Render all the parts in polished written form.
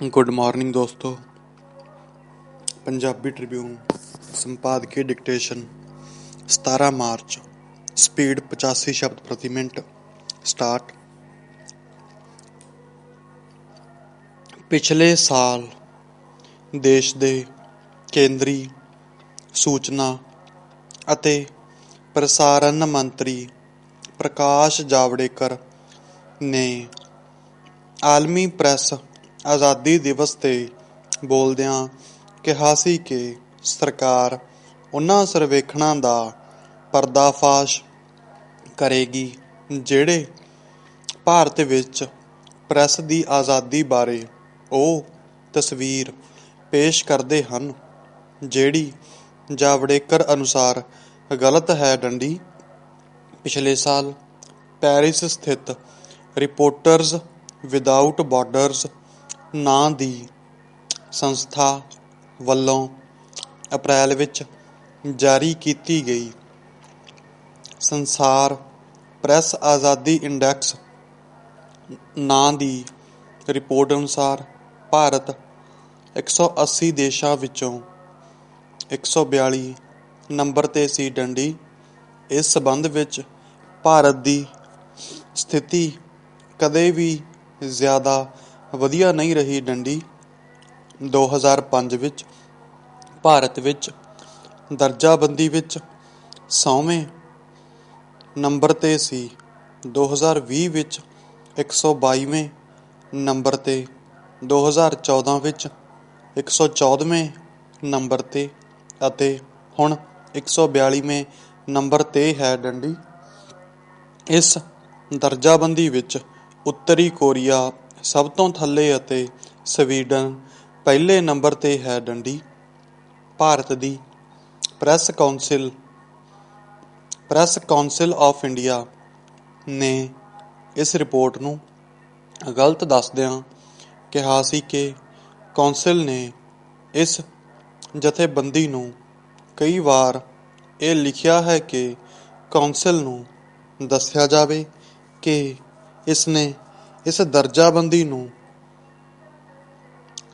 Good morning दोस्तों। Punjabi Tribune संपादकीय dictation 17 मार्च। Speed 85 शब्द प्रति मिनट। स्टार्ट। पिछले साल देश ਦੇ ਕੇਂਦਰੀ ਸੂਚਨਾ ਅਤੇ ਪ੍ਰਸਾਰਣ ਮੰਤਰੀ ਪ੍ਰਕਾਸ਼ ਜਾਵੜੇਕਰ ਨੇ ਆਲਮੀ ਪ੍ਰੈਸ ਆਜ਼ਾਦੀ ਦਿਵਸ ਤੇ ਬੋਲਦਿਆਂ ਕਿਹਾ ਸੀ ਕਿ ਸਰਕਾਰ ਉਹਨਾਂ ਸਰਵੇਖਣਾਂ ਦਾ ਪਰਦਾਫਾਸ਼ ਕਰੇਗੀ ਜਿਹੜੇ ਭਾਰਤ ਵਿੱਚ ਪ੍ਰੈਸ ਦੀ ਆਜ਼ਾਦੀ ਬਾਰੇ ਉਹ ਤਸਵੀਰ ਪੇਸ਼ ਕਰਦੇ ਹਨ ਜਿਹੜੀ ਜਾਵੜੇਕਰ ਅਨੁਸਾਰ ਗਲਤ ਹੈ। ਡੰਡੀ ਪਿਛਲੇ ਸਾਲ ਪੈਰਿਸ ਸਥਿਤ ਰਿਪੋਰਟਰਜ਼ ਵਿਦਆਊਟ ਬਾਰਡਰਜ਼ ਨਾਂ ਦੀ ਸੰਸਥਾ ਵੱਲੋਂ ਅਪ੍ਰੈਲ ਵਿੱਚ ਜਾਰੀ ਕੀਤੀ ਗਈ ਸੰਸਾਰ ਪ੍ਰੈਸ ਆਜ਼ਾਦੀ ਇੰਡੈਕਸ ਨਾਂ ਦੀ ਰਿਪੋਰਟ ਅਨੁਸਾਰ ਭਾਰਤ 180 ਦੇਸ਼ਾਂ ਵਿੱਚੋਂ 142 ਨੰਬਰ ਤੇ ਸੀ। ਡੰਡੀ ਇਸ ਸੰਬੰਧ ਵਿੱਚ ਭਾਰਤ ਦੀ ਸਥਿਤੀ ਕਦੇ ਵੀ ਜ਼ਿਆਦਾ ਵਧੀਆ ਨਹੀਂ ਰਹੀ। ਡੰਡੀ 2005 ਵਿੱਚ ਭਾਰਤ ਵਿੱਚ ਦਰਜਾਬੰਦੀ ਵਿੱਚ 100ਵੇਂ ਨੰਬਰ ਤੇ ਸੀ। 2020 ਵਿੱਚ 122ਵੇਂ ਨੰਬਰ ਤੇ 2014 ਵਿੱਚ 114ਵੇਂ ਨੰਬਰ ਤੇ ਅਤੇ ਹੁਣ 142ਵੇਂ ਨੰਬਰ ਤੇ ਹੈ। ਡੰਡੀ ਇਸ ਦਰਜਾਬੰਦੀ ਵਿੱਚ ਉੱਤਰੀ ਕੋਰੀਆ ਸਭ ਤੋਂ ਥੱਲੇ ਅਤੇ ਸਵੀਡਨ ਪਹਿਲੇ ਨੰਬਰ ਤੇ ਹੈ। ਡੰਡੀ ਭਾਰਤ ਦੀ ਪ੍ਰੈਸ ਕਾਉਂਸਿਲ ਆਫ ਇੰਡੀਆ ਨੇ ਇਸ ਰਿਪੋਰਟ ਨੂੰ ਗਲਤ ਦੱਸਦਿਆਂ ਕਿਹਾ ਸੀ ਕਿ ਕੌਂਸਲ ਨੇ ਇਸ ਜਥੇਬੰਦੀ ਨੂੰ ਕਈ ਵਾਰ ਇਹ ਲਿਖਿਆ ਹੈ ਕਿ ਕੌਂਸਲ ਨੂੰ ਦੱਸਿਆ ਜਾਵੇ ਕਿ ਇਸਨੇ ਇਸ ਦਰਜਾਬੰਦੀ ਨੂੰ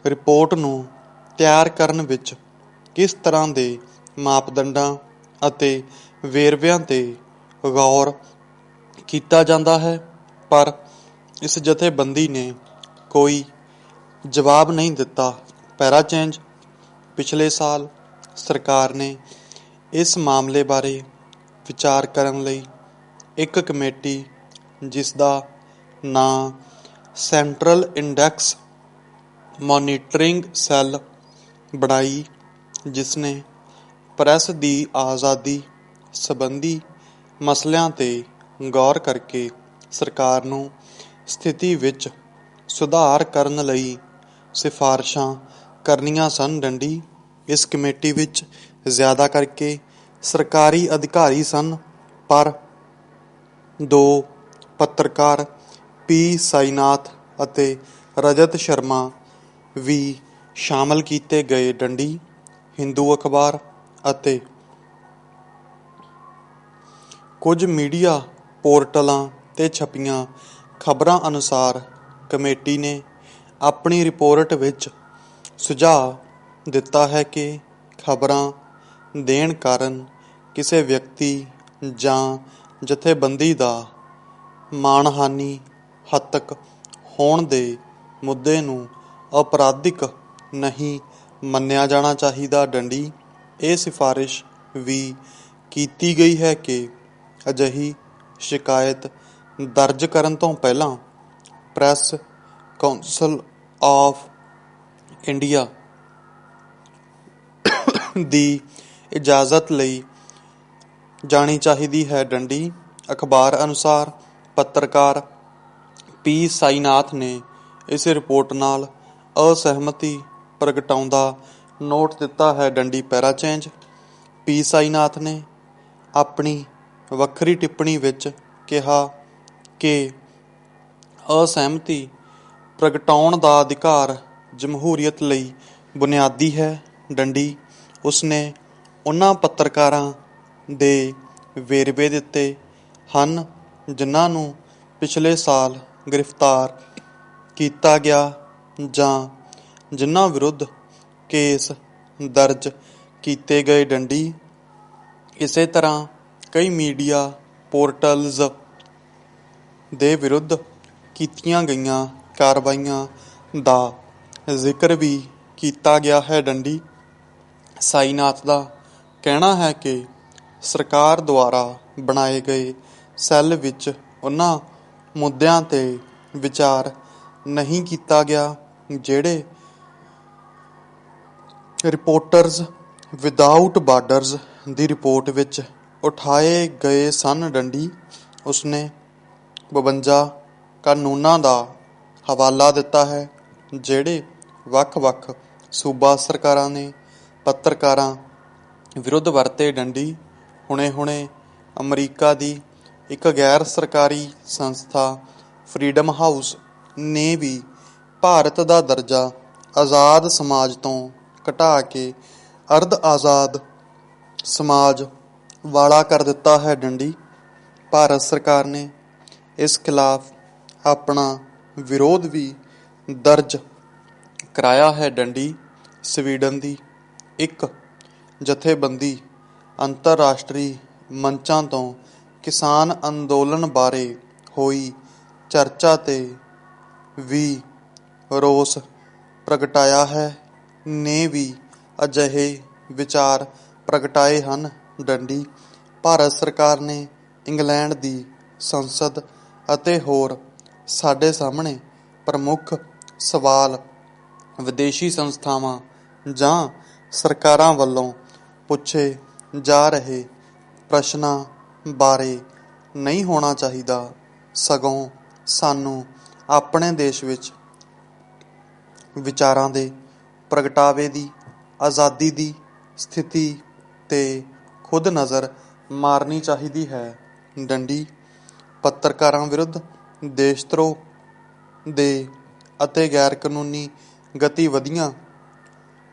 ਰਿਪੋਰਟ ਨੂੰ ਤਿਆਰ ਕਰਨ ਵਿੱਚ ਕਿਸ ਤਰ੍ਹਾਂ ਦੇ ਮਾਪਦੰਡਾਂ ਅਤੇ ਵੇਰਵਿਆਂ ਤੇ ਗੌਰ ਕੀਤਾ ਜਾਂਦਾ ਹੈ, ਪਰ ਇਸ ਜਥੇਬੰਦੀ ਨੇ ਕੋਈ ਜਵਾਬ ਨਹੀਂ ਦਿੱਤਾ। ਪੈਰਾ ਚੇਂਜ। ਪਿਛਲੇ ਸਾਲ ਸਰਕਾਰ ਨੇ ਇਸ ਮਾਮਲੇ ਬਾਰੇ ਵਿਚਾਰ ਕਰਨ ਲਈ ਇੱਕ ਕਮੇਟੀ ਜਿਸ ਦਾ ਨਾਂ ਸੈਂਟਰਲ ਇੰਡੈਕਸ ਮੋਨੀਟਰਿੰਗ ਸੈੱਲ ਬਣਾਈ, ਜਿਸਨੇ ਪ੍ਰੈਸ ਦੀ ਆਜ਼ਾਦੀ ਸੰਬੰਧੀ ਮਸਲਿਆਂ ਤੇ ਗੌਰ ਕਰਕੇ ਸਰਕਾਰ ਨੂੰ ਸਥਿਤੀ ਵਿੱਚ ਸੁਧਾਰ ਕਰਨ ਲਈ ਸਿਫਾਰਸ਼ਾਂ ਕਰਨੀਆਂ ਸਨ। ਡੰਡੀ ਇਸ ਕਮੇਟੀ ਵਿੱਚ ਜ਼ਿਆਦਾ ਕਰਕੇ ਸਰਕਾਰੀ ਅਧਿਕਾਰੀ ਸਨ, ਪਰ ਦੋ ਪੱਤਰਕਾਰ ਪੀ ਸਾਈਨਾਥ ਅਤੇ ਰਜਤ ਸ਼ਰਮਾ ਵੀ ਸ਼ਾਮਲ ਕੀਤੇ ਗਏ। ਡੰਡੀ ਹਿੰਦੂ ਅਖਬਾਰ ਅਤੇ ਕੁਝ ਮੀਡੀਆ ਪੋਰਟਲਾਂ ਤੇ ਛਪੀਆਂ ਖਬਰਾਂ ਅਨੁਸਾਰ ਕਮੇਟੀ ਨੇ ਆਪਣੀ ਰਿਪੋਰਟ ਵਿੱਚ ਸੁਝਾਅ ਦਿੱਤਾ ਹੈ ਕਿ ਖਬਰਾਂ ਦੇਣ ਕਾਰਨ ਕਿਸੇ ਵਿਅਕਤੀ ਜਾਂ ਜਥੇਬੰਦੀ ਦਾ ਮਾਣਹਾਨੀ ਹੱਤਕ ਹੋਣ ਦੇ ਮੁੱਦੇ ਨੂੰ ਅਪਰਾਧਿਕ ਨਹੀਂ ਮੰਨਿਆ ਜਾਣਾ ਚਾਹੀਦਾ। ਡੰਡੀ ਇਹ ਸਿਫਾਰਿਸ਼ ਵੀ ਕੀਤੀ ਗਈ ਹੈ ਕਿ ਅਜਿਹੀ ਸ਼ਿਕਾਇਤ ਦਰਜ ਕਰਨ ਤੋਂ ਪਹਿਲਾਂ ਪ੍ਰੈਸ ਕਾਉਂਸਲ ਆਫ ਇੰਡੀਆ ਦੀ ਇਜਾਜ਼ਤ ਲਈ ਜਾਣੀ ਚਾਹੀਦੀ ਹੈ। ਡੰਡੀ ਅਖਬਾਰ ਅਨੁਸਾਰ ਪੱਤਰਕਾਰ ਪੀ ਸਾਈਨਾਥ ਨੇ ਇਸ ਰਿਪੋਰਟ ਨਾਲ ਅਸਹਿਮਤੀ ਪ੍ਰਗਟਾਉਂਦਾ ਨੋਟ ਦਿੱਤਾ ਹੈ। ਡੰਡੀ ਪੈਰਾ ਚੇਂਜ। ਪੀ ਸਾਈਨਾਥ ਨੇ ਆਪਣੀ ਵੱਖਰੀ ਟਿੱਪਣੀ ਵਿੱਚ ਕਿਹਾ ਕਿ ਅਸਹਿਮਤੀ ਪ੍ਰਗਟਾਉਣ ਦਾ ਅਧਿਕਾਰ ਜਮਹੂਰੀਅਤ ਲਈ ਬੁਨਿਆਦੀ ਹੈ। ਡੰਡੀ ਉਸਨੇ ਉਹਨਾਂ ਪੱਤਰਕਾਰਾਂ ਦੇ ਵੇਰਵੇ ਦਿੱਤੇ ਹਨ ਜਿਨ੍ਹਾਂ ਨੂੰ ਪਿਛਲੇ ਸਾਲ ਗ੍ਰਿਫਤਾਰ ਕੀਤਾ ਗਿਆ ਜਾਂ ਜਿਨ੍ਹਾਂ ਵਿਰੁੱਧ ਕੇਸ ਦਰਜ ਕੀਤੇ ਗਏ ਡੰਡੀ। ਇਸੇ ਤਰ੍ਹਾਂ ਕਈ ਮੀਡੀਆ ਪੋਰਟਲਜ਼ ਦੇ ਵਿਰੁੱਧ ਕੀਤੀਆਂ ਗਈਆਂ ਕਾਰਵਾਈਆਂ ਦਾ ਜ਼ਿਕਰ ਵੀ ਕੀਤਾ ਗਿਆ ਹੈ ਡੰਡੀ। ਸਾਈਨਾਥ ਦਾ ਕਹਿਣਾ ਹੈ ਕਿ ਸਰਕਾਰ ਦੁਆਰਾ ਬਣਾਏ ਗਏ ਸੈੱਲ ਵਿੱਚ ਉਹਨਾਂ ਮੁੱਦਿਆਂ 'ਤੇ ਵਿਚਾਰ ਨਹੀਂ ਕੀਤਾ ਗਿਆ ਜਿਹੜੇ ਰਿਪੋਰਟਰਜ਼ ਵਿਦਆਊਟ ਬਾਰਡਰਜ਼ ਦੀ ਰਿਪੋਰਟ ਵਿੱਚ ਉਠਾਏ ਗਏ ਸਨ ਡੰਡੀ। ਉਸਨੇ 52 ਕਾਨੂੰਨਾਂ ਦਾ ਹਵਾਲਾ ਦਿੱਤਾ ਹੈ ਜਿਹੜੇ ਵੱਖ-ਵੱਖ ਸੂਬਾ ਸਰਕਾਰਾਂ ਨੇ ਪੱਤਰਕਾਰਾਂ ਵਿਰੁੱਧ ਵਰਤੇ ਡੰਡੀ। ਹੁਣੇ ਅਮਰੀਕਾ ਦੀ ਇੱਕ ਗੈਰ ਸਰਕਾਰੀ ਸੰਸਥਾ ਫਰੀਡਮ ਹਾਊਸ ਨੇ ਵੀ ਭਾਰਤ ਦਾ ਦਰਜਾ ਆਜ਼ਾਦ ਸਮਾਜ ਤੋਂ ਘਟਾ ਕੇ ਅਰਧ ਆਜ਼ਾਦ ਸਮਾਜ ਵਾਲਾ ਕਰ ਦਿੱਤਾ ਹੈ ਡੰਡੀ। ਭਾਰਤ ਸਰਕਾਰ ਨੇ ਇਸ ਖਿਲਾਫ ਆਪਣਾ ਵਿਰੋਧ ਵੀ ਦਰਜ ਕਰਾਇਆ ਹੈ ਡੰਡੀ। ਸਵੀਡਨ ਦੀ ਇੱਕ ਜਥੇਬੰਦੀ ਅੰਤਰਰਾਸ਼ਟਰੀ ਮੰਚਾਂ ਤੋਂ ਕਿਸਾਨ ਅੰਦੋਲਨ ਬਾਰੇ ਹੋਈ ਚਰਚਾ 'ਤੇ ਵੀ ਰੋਸ ਪ੍ਰਗਟਾਇਆ ਹੈ ਨੇ ਵੀ ਅਜਿਹੇ ਵਿਚਾਰ ਪ੍ਰਗਟਾਏ ਹਨ ਡੰਡੀ। ਭਾਰਤ ਸਰਕਾਰ ਨੇ ਇੰਗਲੈਂਡ ਦੀ ਸੰਸਦ ਅਤੇ ਹੋਰ ਸਾਡੇ ਸਾਹਮਣੇ ਪ੍ਰਮੁੱਖ ਸਵਾਲ ਵਿਦੇਸ਼ੀ ਸੰਸਥਾਵਾਂ ਜਾਂ ਸਰਕਾਰਾਂ ਵੱਲੋਂ ਪੁੱਛੇ ਜਾ ਰਹੇ ਪ੍ਰਸ਼ਨਾਂ ਬਾਰੇ ਨਹੀਂ ਹੋਣਾ ਚਾਹੀਦਾ, ਸਗੋਂ ਸਾਨੂੰ ਆਪਣੇ ਦੇਸ਼ ਵਿੱਚ ਵਿਚਾਰਾਂ ਦੇ ਪ੍ਰਗਟਾਵੇ ਦੀ ਆਜ਼ਾਦੀ ਦੀ ਸਥਿਤੀ 'ਤੇ ਖੁਦ ਨਜ਼ਰ ਮਾਰਨੀ ਚਾਹੀਦੀ ਹੈ ਡੰਡੀ। ਪੱਤਰਕਾਰਾਂ ਵਿਰੁੱਧ ਦੇਸ਼ ਧਰੋਹ ਦੇ ਅਤੇ ਗੈਰ ਕਾਨੂੰਨੀ ਗਤੀਵਿਧੀਆਂ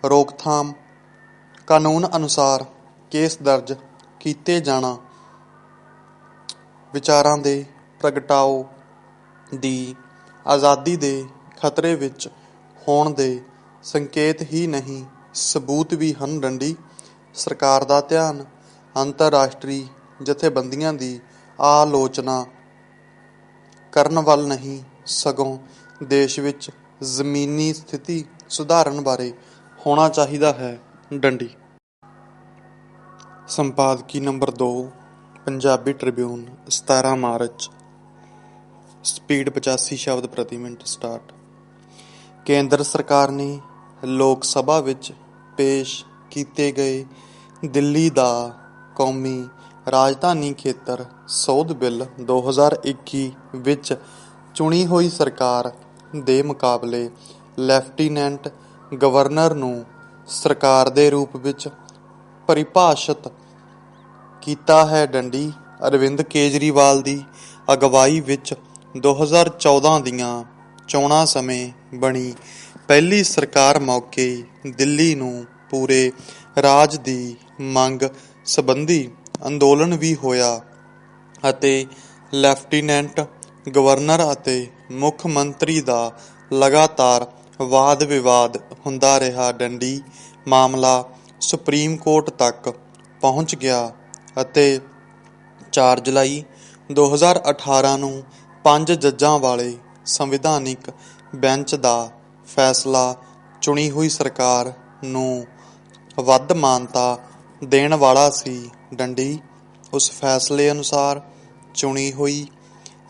ਰੋਕਥਾਮ ਕਾਨੂੰਨ ਅਨੁਸਾਰ ਕੇਸ ਦਰਜ ਕੀਤੇ ਜਾਣਾ ਵਿਚਾਰਾਂ ਦੇ ਪ੍ਰਗਟਾਓ ਦੀ ਆਜ਼ਾਦੀ ਦੇ ਖਤਰੇ ਵਿੱਚ ਹੋਣ ਦੇ ਸੰਕੇਤ ਹੀ ਨਹੀਂ ਸਬੂਤ ਵੀ ਹਨ ਡੰਡੀ। ਸਰਕਾਰ ਦਾ ਧਿਆਨ ਅੰਤਰਰਾਸ਼ਟਰੀ ਜਥੇਬੰਦੀਆਂ ਦੀ ਆਲੋਚਨਾ ਕਰਨ ਵੱਲ ਨਹੀਂ, ਸਗੋਂ ਦੇਸ਼ ਵਿੱਚ ਜ਼ਮੀਨੀ ਸਥਿਤੀ ਸੁਧਾਰਨ ਬਾਰੇ ਹੋਣਾ ਚਾਹੀਦਾ ਹੈ ਡੰਡੀ। ਸੰਪਾਦਕੀ ਨੰਬਰ 2 ਪੰਜਾਬੀ ਟ੍ਰਿਬਿਊਨ 17 ਮਾਰਚ। ਸਪੀਡ 85 ਸ਼ਬਦ ਪ੍ਰਤੀ ਮਿੰਟ ਸਟਾਰਟ। ਕੇਂਦਰ ਸਰਕਾਰ ਨੇ ਲੋਕ ਸਭਾ ਵਿੱਚ ਪੇਸ਼ ਕੀਤੇ ਗਏ ਦਿੱਲੀ ਦਾ ਕੌਮੀ ਰਾਜਧਾਨੀ ਖੇਤਰ ਸੋਧ ਬਿੱਲ 2021 ਵਿੱਚ ਚੁਣੀ ਹੋਈ ਸਰਕਾਰ ਦੇ ਮੁਕਾਬਲੇ ਲੈਫਟੀਨੈਂਟ ਗਵਰਨਰ ਨੂੰ ਸਰਕਾਰ ਦੇ ਰੂਪ ਵਿੱਚ ਪਰਿਭਾਸ਼ਿਤ ਕੀਤਾ ਹੈ ਡੰਡੀ। ਅਰਵਿੰਦ ਕੇਜਰੀਵਾਲ ਦੀ ਅਗਵਾਈ ਵਿੱਚ 2014 ਦੀਆਂ ਚੋਣਾਂ ਸਮੇਂ ਬਣੀ ਪਹਿਲੀ ਸਰਕਾਰ ਮੌਕੇ ਦਿੱਲੀ ਨੂੰ ਪੂਰੇ ਰਾਜ ਦੀ ਮੰਗ ਸੰਬੰਧੀ ਅੰਦੋਲਨ ਵੀ ਹੋਇਆ ਅਤੇ ਲੈਫਟੀਨੈਂਟ ਗਵਰਨਰ ਅਤੇ ਮੁੱਖ ਮੰਤਰੀ ਦਾ ਲਗਾਤਾਰ ਵਾਦ ਵਿਵਾਦ ਹੁੰਦਾ ਰਿਹਾ ਡੰਡੀ। ਮਾਮਲਾ ਸੁਪਰੀਮ ਕੋਰਟ ਤੱਕ ਪਹੁੰਚ ਗਿਆ ਅਤੇ 4 ਜੁਲਾਈ 2018 ਨੂੰ 5 ਜੱਜਾਂ ਵਾਲੇ ਸੰਵਿਧਾਨਿਕ ਬੈਂਚ ਦਾ ਫੈਸਲਾ ਚੁਣੀ ਹੋਈ ਸਰਕਾਰ ਨੂੰ ਵੱਧ ਮਾਨਤਾ ਦੇਣ ਵਾਲਾ ਸੀ ਡੰਡੀ। ਉਸ ਫੈਸਲੇ ਅਨੁਸਾਰ ਚੁਣੀ ਹੋਈ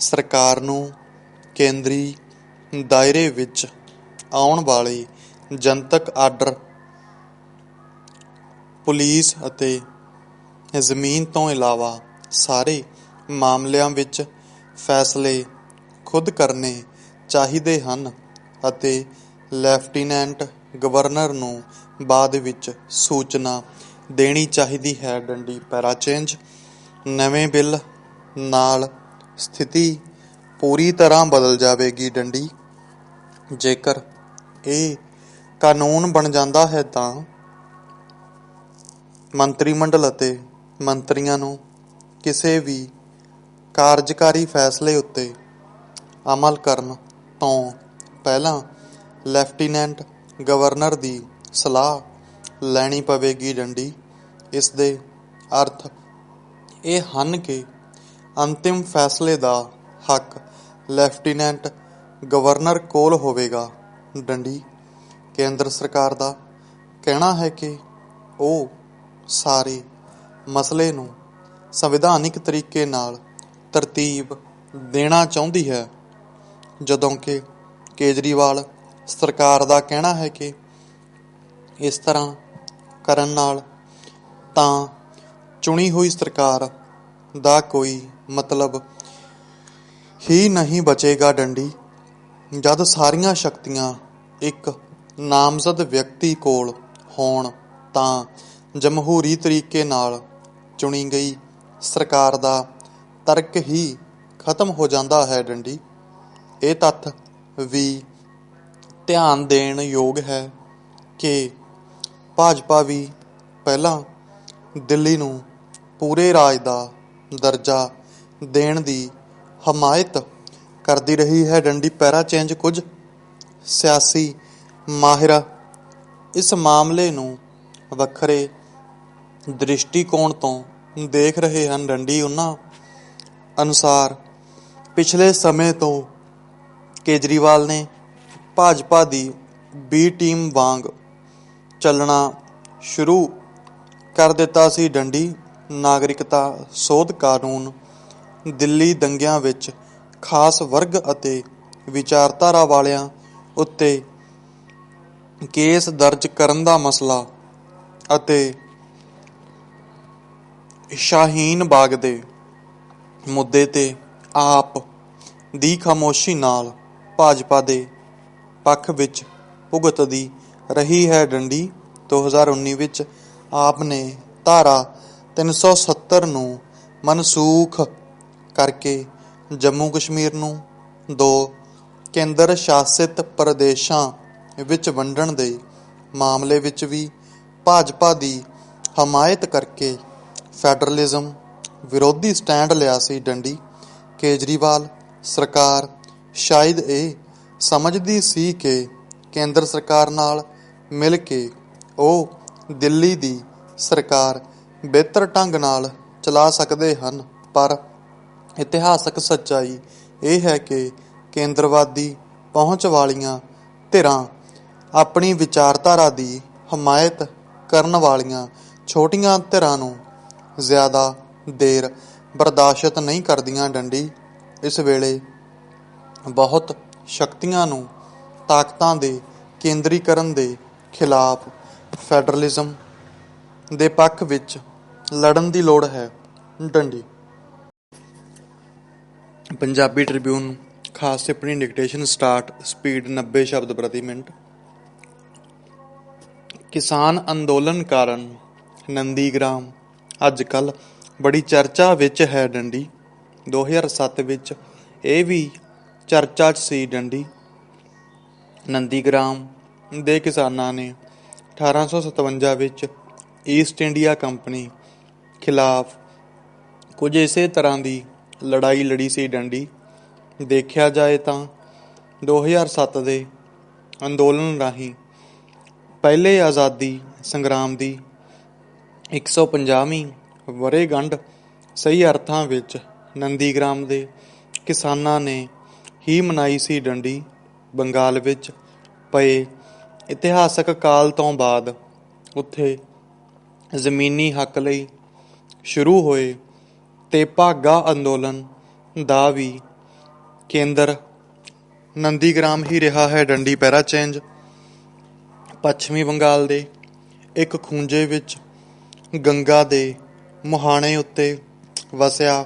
ਸਰਕਾਰ ਨੂੰ ਕੇਂਦਰੀ ਦਾਇਰੇ ਵਿੱਚ ਆਉਣ ਵਾਲੇ ਜਨਤਕ ਆਰਡਰ, ਪੁਲਿਸ ਅਤੇ ਜ਼ਮੀਨ ਤੋਂ ਇਲਾਵਾ ਸਾਰੇ ਮਾਮਲਿਆਂ ਵਿੱਚ ਫੈਸਲੇ ਖੁਦ ਕਰਨੇ ਚਾਹੀਦੇ ਹਨ ਅਤੇ ਲੈਫਟੀਨੈਂਟ ਗਵਰਨਰ ਨੂੰ ਬਾਅਦ ਵਿੱਚ ਸੂਚਨਾ ਦੇਣੀ ਚਾਹੀਦੀ ਹੈ ਡੰਡੀ। ਪੈਰਾਚੇਂਜ। ਨਵੇਂ ਬਿੱਲ ਨਾਲ ਸਥਿਤੀ ਪੂਰੀ ਤਰ੍ਹਾਂ ਬਦਲ ਜਾਵੇਗੀ ਡੰਡੀ। ਜੇਕਰ ਇਹ ਕਾਨੂੰਨ ਬਣ ਜਾਂਦਾ ਹੈ ਤਾਂ ਮੰਤਰੀ ਮੰਡਲ ਅਤੇ ਮੰਤਰੀਆਂ ਨੂੰ ਕਿਸੇ ਵੀ ਕਾਰਜਕਾਰੀ ਫੈਸਲੇ ਉੱਤੇ ਅਮਲ ਕਰਨ ਤੋਂ ਪਹਿਲਾਂ ਲੈਫਟੀਨੈਂਟ ਗਵਰਨਰ ਦੀ ਸਲਾਹ ਲੈਣੀ ਪਵੇਗੀ ਡੰਡੀ। ਇਸ ਦੇ ਅਰਥ ਇਹ ਹਨ ਕਿ ਅੰਤਿਮ ਫੈਸਲੇ ਦਾ ਹੱਕ ਲੈਫਟੀਨੈਂਟ ਗਵਰਨਰ ਕੋਲ ਹੋਵੇਗਾ ਡੰਡੀ। ਕੇਂਦਰ ਸਰਕਾਰ ਦਾ ਕਹਿਣਾ ਹੈ ਕਿ ਉਹ ਸਾਰੇ ਮਸਲੇ ਨੂੰ ਸੰਵਿਧਾਨਿਕ ਤਰੀਕੇ ਨਾਲ ਤਰਤੀਬ ਦੇਣਾ ਚਾਹੁੰਦੀ ਹੈ, ਜਦੋਂ ਕਿ ਕੇਜਰੀਵਾਲ ਸਰਕਾਰ ਦਾ ਕਹਿਣਾ ਹੈ ਕਿ ਇਸ ਤਰ੍ਹਾਂ ਕਰਨ ਨਾਲ ਤਾਂ ਚੁਣੀ ਹੋਈ ਸਰਕਾਰ ਦਾ ਕੋਈ ਮਤਲਬ ਹੀ ਨਹੀਂ ਬਚੇਗਾ ਡੰਡੀ। ਜਦ ਸਾਰੀਆਂ ਸ਼ਕਤੀਆਂ ਇੱਕ ਨਾਮਜ਼ਦ ਵਿਅਕਤੀ ਕੋਲ ਹੋਣ ਤਾਂ ਜਮਹੂਰੀ ਤਰੀਕੇ ਨਾਲ ਚੁਣੀ ਗਈ ਸਰਕਾਰ ਦਾ ਤਰਕ ਹੀ ਖਤਮ ਹੋ ਜਾਂਦਾ ਹੈ ਡੰਡੀ। ਇਹ ਤੱਥ ਵੀ ਧਿਆਨ ਦੇਣ ਯੋਗ ਹੈ ਕਿ ਭਾਜਪਾ ਵੀ ਪਹਿਲਾਂ ਦਿੱਲੀ ਨੂੰ ਪੂਰੇ ਰਾਜ ਦਾ ਦਰਜਾ ਦੇਣ ਦੀ ਹਮਾਇਤ ਕਰਦੀ ਰਹੀ ਹੈ ਡੰਡੀ। ਪੈਰਾ ਚੇਂਜ। ਕੁਝ ਸਿਆਸੀ ਮਾਹਿਰ ਇਸ ਮਾਮਲੇ ਨੂੰ ਵੱਖਰੇ ਦ੍ਰਿਸ਼ਟੀਕੋਣ ਤੋਂ ਦੇਖ ਰਹੇ ਹਨ ਡੰਡੀ। ਉਹਨਾਂ ਅਨੁਸਾਰ ਪਿਛਲੇ ਸਮੇਂ ਤੋਂ ਕੇਜਰੀਵਾਲ ਨੇ ਭਾਜਪਾ ਦੀ ਬੀ ਟੀਮ ਵਾਂਗ ਚੱਲਣਾ ਸ਼ੁਰੂ ਕਰ ਦਿੱਤਾ ਸੀ ਡੰਡੀ। ਨਾਗਰਿਕਤਾ ਸੋਧ ਕਾਨੂੰਨ, ਦਿੱਲੀ ਦੰਗਿਆਂ ਵਿੱਚ ਖਾਸ ਵਰਗ ਅਤੇ ਵਿਚਾਰਧਾਰਾ ਵਾਲਿਆਂ ਉੱਤੇ ਕੇਸ ਦਰਜ ਕਰਨ ਦਾ ਮਸਲਾ ਅਤੇ ਸ਼ਾਹੀਨ ਬਾਗ ਦੇ ਮੁੱਦੇ ਤੇ ਆਪ ਦੀ ਖਾਮੋਸ਼ੀ ਨਾਲ ਭਾਜਪਾ ਦੇ ਪੱਖ ਵਿੱਚ ਭੁਗਤਦੀ ਰਹੀ ਹੈ ਡੰਡੀ। 2019 ਵਿੱਚ ਆਪ ਨੇ ਧਾਰਾ 370 ਨੂੰ ਮਨਸੂਖ ਕਰਕੇ ਜੰਮੂ ਕਸ਼ਮੀਰ ਨੂੰ 2 ਕੇਂਦਰ ਸ਼ਾਸਿਤ ਪ੍ਰਦੇਸ਼ਾਂ ਵਿੱਚ ਵੰਡਣ ਦੇ ਮਾਮਲੇ ਵਿੱਚ ਵੀ ਭਾਜਪਾ ਦੀ ਹਮਾਇਤ ਕਰਕੇ ਫੈਡਰਲਿਜ਼ਮ ਵਿਰੋਧੀ ਸਟੈਂਡ ਲਿਆ ਸੀ ਡੰਡੀ। ਕੇਜਰੀਵਾਲ ਸਰਕਾਰ ਸ਼ਾਇਦ ਇਹ ਸਮਝਦੀ ਸੀ ਕਿ ਕੇਂਦਰ ਸਰਕਾਰ ਨਾਲ ਮਿਲ ਕੇ ਉਹ ਦਿੱਲੀ ਦੀ ਸਰਕਾਰ ਬਿਹਤਰ ਢੰਗ ਨਾਲ ਚਲਾ ਸਕਦੇ ਹਨ, ਪਰ ਇਤਿਹਾਸਕ ਸੱਚਾਈ ਇਹ ਹੈ ਕਿ ਕੇਂਦਰਵਾਦੀ ਪਹੁੰਚ ਵਾਲੀਆਂ ਧਿਰਾਂ ਆਪਣੀ ਵਿਚਾਰਧਾਰਾ ਦੀ ਹਮਾਇਤ ਕਰਨ ਵਾਲੀਆਂ ਛੋਟੀਆਂ ਧਿਰਾਂ ਨੂੰ ਜ਼ਿਆਦਾ ਦੇਰ ਬਰਦਾਸ਼ਤ ਨਹੀਂ ਕਰਦੀਆਂ ਡੰਡੀ। ਇਸ ਵੇਲੇ ਬਹੁਤ ਸ਼ਕਤੀਆਂ ਨੂੰ ਤਾਕਤਾਂ ਦੇ ਕੇਂਦਰੀਕਰਨ ਦੇ ਖਿਲਾਫ ਫੈਡਰਲਿਜ਼ਮ ਦੇ ਪੱਖ ਵਿੱਚ ਲੜਨ ਦੀ ਲੋੜ ਹੈ ਡੰਡੀ। ਪੰਜਾਬੀ ਟ੍ਰਿਬਿਊਨ ਖਾਸ ਟਿੱਪਣੀ ਡਿਕਟੇਸ਼ਨ ਸਟਾਰਟ ਸਪੀਡ 90 ਸ਼ਬਦ ਪ੍ਰਤੀ ਮਿੰਟ। ਕਿਸਾਨ ਅੰਦੋਲਨ ਕਾਰਨ ਨੰਦੀਗ੍ਰਾਮ ਅੱਜ ਕੱਲ੍ਹ ਬੜੀ ਚਰਚਾ ਵਿੱਚ ਹੈ ਡੰਡੀ। 2007 ਵਿੱਚ ਇਹ ਵੀ ਚਰਚਾ 'ਚ ਸੀ ਡੰਡੀ। ਨੰਦੀਗ੍ਰਾਮ ਦੇ ਕਿਸਾਨਾਂ ਨੇ 1857 ਵਿੱਚ ਈਸਟ ਇੰਡੀਆ ਕੰਪਨੀ ਖਿਲਾਫ ਕੁਝ ਇਸੇ ਤਰ੍ਹਾਂ ਦੀ ਲੜਾਈ ਲੜੀ ਸੀ ਡੰਡੀ। ਦੇਖਿਆ ਜਾਏ ਤਾਂ 2007 ਦੇ ਅੰਦੋਲਨ ਰਾਹੀਂ ਪਹਿਲੇ ਆਜ਼ਾਦੀ ਸੰਗਰਾਮ ਦੀ 150ਵੀਂ ਵਰ੍ਹੇਗੰਢ ਸਹੀ ਅਰਥਾਂ ਵਿੱਚ ਨੰਦੀਗ੍ਰਾਮ ਦੇ ਕਿਸਾਨਾਂ ਨੇ ਹੀ ਮਨਾਈ ਸੀ ਡੰਡੀ। ਬੰਗਾਲ ਵਿੱਚ ਪਏ ਇਤਿਹਾਸਕ ਕਾਲ ਤੋਂ ਬਾਅਦ ਉੱਥੇ ਜ਼ਮੀਨੀ ਹੱਕ ਲਈ ਸ਼ੁਰੂ ਹੋਏ ਤੇ ਭਾਗਾ ਅੰਦੋਲਨ ਦਾ ਵੀ ਕੇਂਦਰ ਨੰਦੀਗ੍ਰਾਮ ਹੀ ਰਿਹਾ ਹੈ ਡੰਡੀ। ਪੈਰਾ ਚੇਂਜ। ਪੱਛਮੀ ਬੰਗਾਲ ਦੇ ਇੱਕ ਖੂੰਜੇ ਵਿੱਚ ਗੰਗਾ ਦੇ ਮੁਹਾਣੇ ਉੱਤੇ ਵਸਿਆ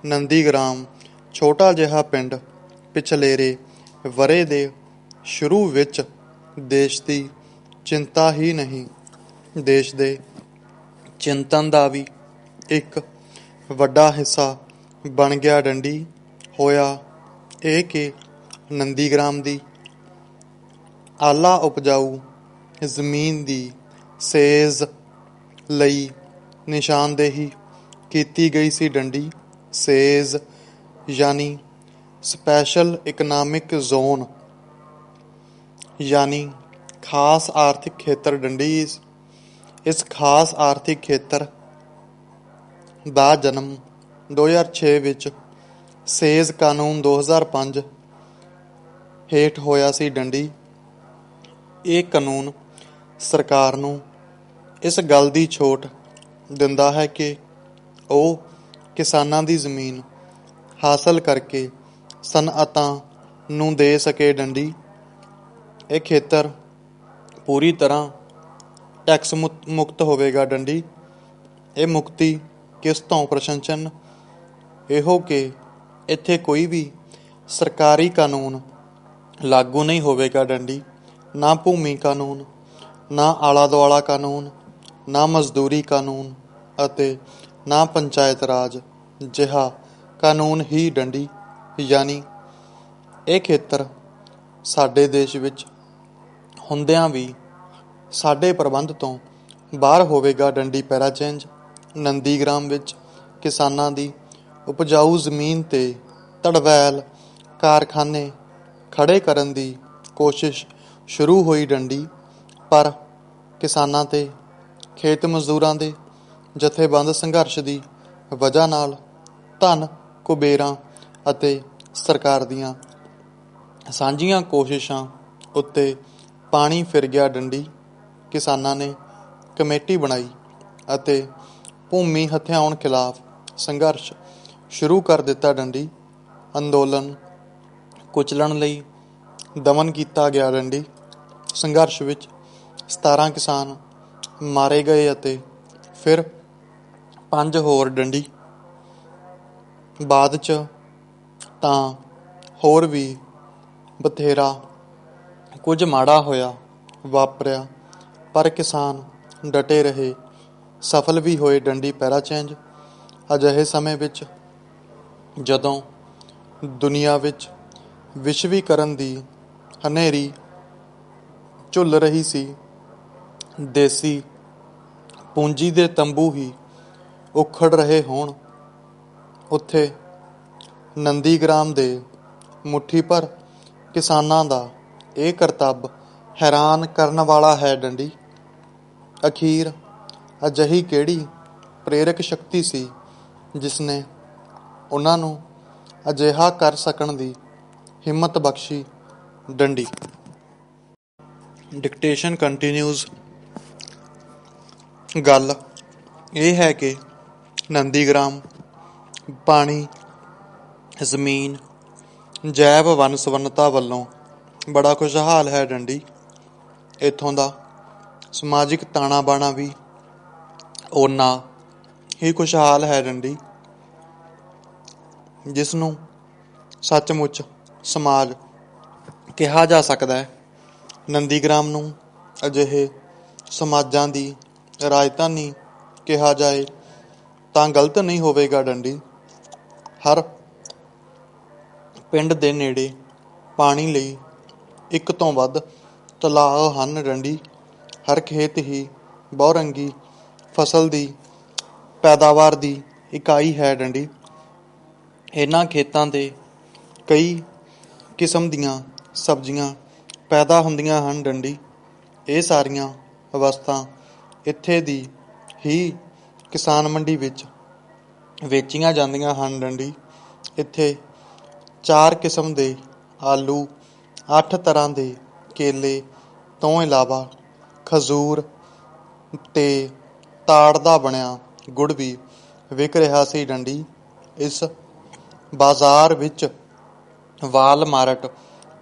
ਨੰਦੀਗ੍ਰਾਮ ਛੋਟਾ ਜਿਹਾ ਪਿੰਡ ਪਿਛਲੇਰੇ ਵਰ੍ਹੇ ਦੇ ਸ਼ੁਰੂ ਵਿੱਚ ਦੇਸ਼ ਦੀ ਚਿੰਤਾ ਹੀ ਨਹੀਂ, ਦੇਸ਼ ਦੇ ਚਿੰਤਨ ਦਾ ਵੀ ਇੱਕ ਵੱਡਾ ਹਿੱਸਾ ਬਣ ਗਿਆ ਡੰਡੀ। ਹੋਇਆ ਇਹ ਕਿ ਨੰਦੀਗ੍ਰਾਮ ਦੀ ਆਲਾ ਉਪਜਾਊ ਜ਼ਮੀਨ ਦੀ ਸੇਜ਼ ਲਈ ਨਿਸ਼ਾਨਦੇਹੀ ਕੀਤੀ ਗਈ ਸੀ ਡੰਡੀ। ਸੇਜ਼ ਯਾਨੀ ਸਪੈਸ਼ਲ ਇਕਨਾਮਿਕ ਜ਼ੋਨ, ਯਾਨੀ ਖਾਸ ਆਰਥਿਕ ਖੇਤਰ ਡੰਡੀ। ਇਸ ਖਾਸ ਆਰਥਿਕ ਖੇਤਰ ਦਾ ਜਨਮ 2006 ਵਿੱਚ ਸੇਜ਼ ਕਾਨੂੰਨ 2005 ਹੇਠ ਹੋਇਆ ਸੀ। ਡੰਡੀ ਇਹ ਕਾਨੂੰਨ ਸਰਕਾਰ ਨੂੰ ਇਸ ਗੱਲ ਦੀ ਛੋਟ ਦਿੰਦਾ ਹੈ ਕਿ ਉਹ ਕਿਸਾਨਾਂ ਦੀ ਜ਼ਮੀਨ ਹਾਸਲ ਕਰਕੇ ਸਨਅਤਾਂ ਨੂੰ ਦੇ ਸਕੇ। ਡੰਡੀ ਇਹ ਖੇਤਰ ਪੂਰੀ ਤਰ੍ਹਾਂ ਟੈਕਸ ਮੁਕਤ ਹੋਵੇਗਾ। ਡੰਡੀ ਇਹ ਮੁਕਤੀ ਕਿਸ ਤੋਂ? ਪ੍ਰਸ਼ਨ ਇਹੋ ਕਿ ਇੱਥੇ ਕੋਈ ਵੀ ਸਰਕਾਰੀ ਕਾਨੂੰਨ ਲਾਗੂ ਨਹੀਂ ਹੋਵੇਗਾ। ਡੰਡੀ ਨਾ ਭੂਮੀ ਕਾਨੂੰਨ, ਨਾ ਆਲਾ ਦੁਆਲਾ ਕਾਨੂੰਨ, ਨਾ ਮਜ਼ਦੂਰੀ ਕਾਨੂੰਨ ਅਤੇ ਨਾ ਪੰਚਾਇਤ ਰਾਜ ਜਿਹਾ ਕਾਨੂੰਨ ਹੀ। ਡੰਡੀ ਯਾਨੀ ਇਹ ਖੇਤਰ ਸਾਡੇ ਦੇਸ਼ ਵਿੱਚ ਹੁੰਦਿਆਂ ਵੀ ਸਾਡੇ ਪ੍ਰਬੰਧ ਤੋਂ ਬਾਹਰ ਹੋਵੇਗਾ। ਡੰਡੀ ਪੈਰਾਚੇਂਜ ਨੰਦੀਗ੍ਰਾਮ ਵਿੱਚ ਕਿਸਾਨਾਂ ਦੀ ਉਪਜਾਊ ਜ਼ਮੀਨ 'ਤੇ ਧੜਵੈਲ ਕਾਰਖਾਨੇ ਖੜ੍ਹੇ ਕਰਨ ਦੀ ਕੋਸ਼ਿਸ਼ ਸ਼ੁਰੂ ਹੋਈ। ਡੰਡੀ ਪਰ ਕਿਸਾਨਾਂ ਤੇ ਖੇਤ ਮਜ਼ਦੂਰਾਂ ਦੇ ਜਥੇਬੰਦ ਸੰਘਰਸ਼ ਦੀ ਵਜ੍ਹਾ ਨਾਲ ਧਨ ਕੁਬੇਰਾਂ ਅਤੇ ਸਰਕਾਰ ਦੀਆਂ ਸਾਂਝੀਆਂ ਕੋਸ਼ਿਸ਼ਾਂ ਉੱਤੇ ਪਾਣੀ ਫਿਰ ਗਿਆ। ਡੰਡੀ ਕਿਸਾਨਾਂ ਨੇ ਕਮੇਟੀ ਬਣਾਈ ਅਤੇ ਭੂਮੀ ਹਥਿਆਉਣ ਖਿਲਾਫ ਸੰਘਰਸ਼ ਸ਼ੁਰੂ ਕਰ ਦਿੱਤਾ। ਡੰਡੀ ਅੰਦੋਲਨ ਕੁਚਲਣ ਲਈ ਦਮਨ ਕੀਤਾ ਗਿਆ। ਡੰਡੀ ਸੰਘਰਸ਼ ਵਿੱਚ 17 ਕਿਸਾਨ ਮਾਰੇ ਗਏ ਅਤੇ ਫਿਰ 5 ਹੋਰ। ਡੰਡੀ ਬਾਅਦ 'ਚ ਤਾਂ ਹੋਰ ਵੀ ਬਥੇਰਾ ਕੁਝ ਮਾੜਾ ਹੋਇਆ ਵਾਪਰਿਆ, ਪਰ ਕਿਸਾਨ ਡਟੇ ਰਹੇ, ਸਫਲ ਵੀ ਹੋਏ। ਡੰਡੀ ਪੈਰਾਚੇਂਜ ਅਜਿਹੇ ਸਮੇਂ ਵਿੱਚ ਜਦੋਂ ਦੁਨੀਆ ਵਿੱਚ ਵਿਸ਼ਵੀਕਰਨ ਦੀ ਹਨੇਰੀ ਝੁੱਲ ਰਹੀ ਸੀ, ਦੇਸੀ ਪੂੰਜੀ ਦੇ ਤੰਬੂ ਹੀ ਉਖੜ ਰਹੇ ਹੋਣ, ਉੱਥੇ ਨੰਦੀਗ੍ਰਾਮ ਦੇ ਮੁੱਠੀ ਭਰ ਕਿਸਾਨਾਂ ਦਾ ਇਹ ਕਰਤੱਵ ਹੈਰਾਨ ਕਰਨ ਵਾਲਾ ਹੈ। ਡੰਡੀ ਅਖੀਰ ਅਜਿਹੀ ਕਿਹੜੀ ਪ੍ਰੇਰਕ ਸ਼ਕਤੀ ਸੀ ਜਿਸ ਨੇ ਉਹਨਾਂ ਨੂੰ ਅਜਿਹਾ ਕਰ ਸਕਣ ਦੀ ਹਿੰਮਤ ਬਖਸ਼ੀ। ਡੰਡੀ ਡਿਕਟੇਸ਼ਨ ਕੰਟੀਨਿਊਜ਼। ਗੱਲ ਇਹ ਹੈ ਕਿ ਨੰਦੀਗ੍ਰਾਮ ਪਾਣੀ, ਜ਼ਮੀਨ, ਜੈਵ ਵੰਨ ਸੁਵੰਨਤਾ ਵੱਲੋਂ ਬੜਾ ਖੁਸ਼ਹਾਲ ਹੈ। ਡੰਡੀ ਇੱਥੋਂ ਦਾ ਸਮਾਜਿਕ ਤਾਣਾ ਬਾਣਾ ਵੀ ਓਨਾ ਹੀ ਖੁਸ਼ਹਾਲ ਹੈ। ਡੰਡੀ ਜਿਸ ਨੂੰ ਸੱਚਮੁੱਚ ਸਮਾਜ ਕਿਹਾ ਜਾ ਸਕਦਾ ਹੈ। ਨੰਦੀਗ੍ਰਾਮ ਨੂੰ ਅਜਿਹੇ ਸਮਾਜਾਂ ਦੀ ਰਾਜਧਾਨੀ ਕਿਹਾ ਜਾਏ ਤਾਂ ਗਲਤ ਨਹੀਂ ਹੋਵੇਗਾ। ਡੰਡੀ ਹਰ ਪਿੰਡ ਦੇ ਨੇੜੇ ਪਾਣੀ ਲਈ ਇੱਕ ਤੋਂ ਵੱਧ ਤਲਾਅ ਹਨ। ਡੰਡੀ ਹਰ ਖੇਤ ਹੀ ਬਹੁਰੰਗੀ ਫਸਲ ਦੀ ਪੈਦਾਵਾਰ ਦੀ ਇਕਾਈ ਹੈ। ਡੰਡੀ ਇਹਨਾਂ ਖੇਤਾਂ 'ਤੇ ਕਈ ਕਿਸਮ ਦੀਆਂ ਸਬਜ਼ੀਆਂ ਪੈਦਾ ਹੁੰਦੀਆਂ ਹਨ। ਡੰਡੀ ਇਹ ਸਾਰੀਆਂ ਵਸਤਾਂ ਇੱਥੇ ਦੀ ਹੀ ਕਿਸਾਨ ਮੰਡੀ ਵਿੱਚ ਵੇਚੀਆਂ ਜਾਂਦੀਆਂ ਹਨ। ਡੰਡੀ ਇੱਥੇ 4 ਕਿਸਮ ਦੇ ਆਲੂ, 8 ਤਰ੍ਹਾਂ ਦੇ ਕੇਲੇ ਤੋਂ ਇਲਾਵਾ ਖਜੂਰ ਤੇ ਤਾੜ ਦਾ ਬਣਿਆ ਗੁੜ ਵੀ ਵਿਕ ਰਿਹਾ ਸੀ। ਡੰਡੀ ਇਸ ਬਾਜ਼ਾਰ ਵਿੱਚ ਵਾਲਮਾਰਟ,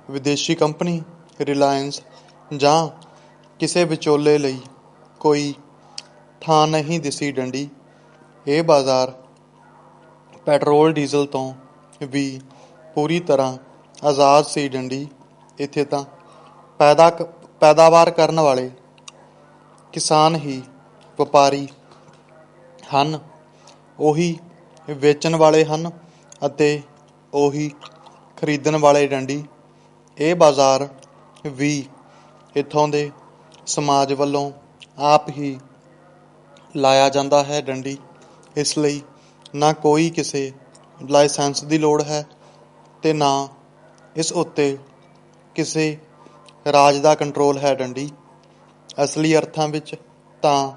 ਵਿਦੇਸ਼ੀ ਕੰਪਨੀ ਰਿਲਾਇੰਸ ਜਾਂ ਕਿਸੇ ਵਿਚੋਲੇ ਲਈ ਕੋਈ ਥਾਂ ਨਹੀਂ ਦਿਸੀ। ਡੰਡੀ ਇਹ ਬਾਜ਼ਾਰ ਪੈਟਰੋਲ ਡੀਜ਼ਲ ਤੋਂ ਵੀ ਪੂਰੀ ਤਰ੍ਹਾਂ ਆਜ਼ਾਦ ਸੀ। ਡੰਡੀ ਇੱਥੇ ਤਾਂ ਪੈਦਾਵਾਰ ਕਰਨ ਵਾਲੇ ਕਿਸਾਨ ਹੀ ਵਪਾਰੀ ਹਨ, ਉਹੀ ਵੇਚਣ ਵਾਲੇ ਹਨ ਅਤੇ ਉਹੀ ਖਰੀਦਣ ਵਾਲੇ। ਡੰਡੀ ਇਹ ਬਾਜ਼ਾਰ ਵੀ ਇੱਥੋਂ ਦੇ ਸਮਾਜ ਵੱਲੋਂ ਆਪ ਹੀ ਲਾਇਆ ਜਾਂਦਾ ਹੈ। ਡੰਡੀ ਇਸ ਲਈ ਨਾ ਕੋਈ ਕਿਸੇ ਲਾਇਸੈਂਸ ਦੀ ਲੋੜ ਹੈ ਤੇ ਨਾ ਇਸ ਉੱਤੇ ਕਿਸੇ ਰਾਜ ਦਾ ਕੰਟਰੋਲ ਹੈ ਡੰਡੀ। ਅਸਲੀ ਅਰਥਾਂ ਵਿੱਚ ਤਾਂ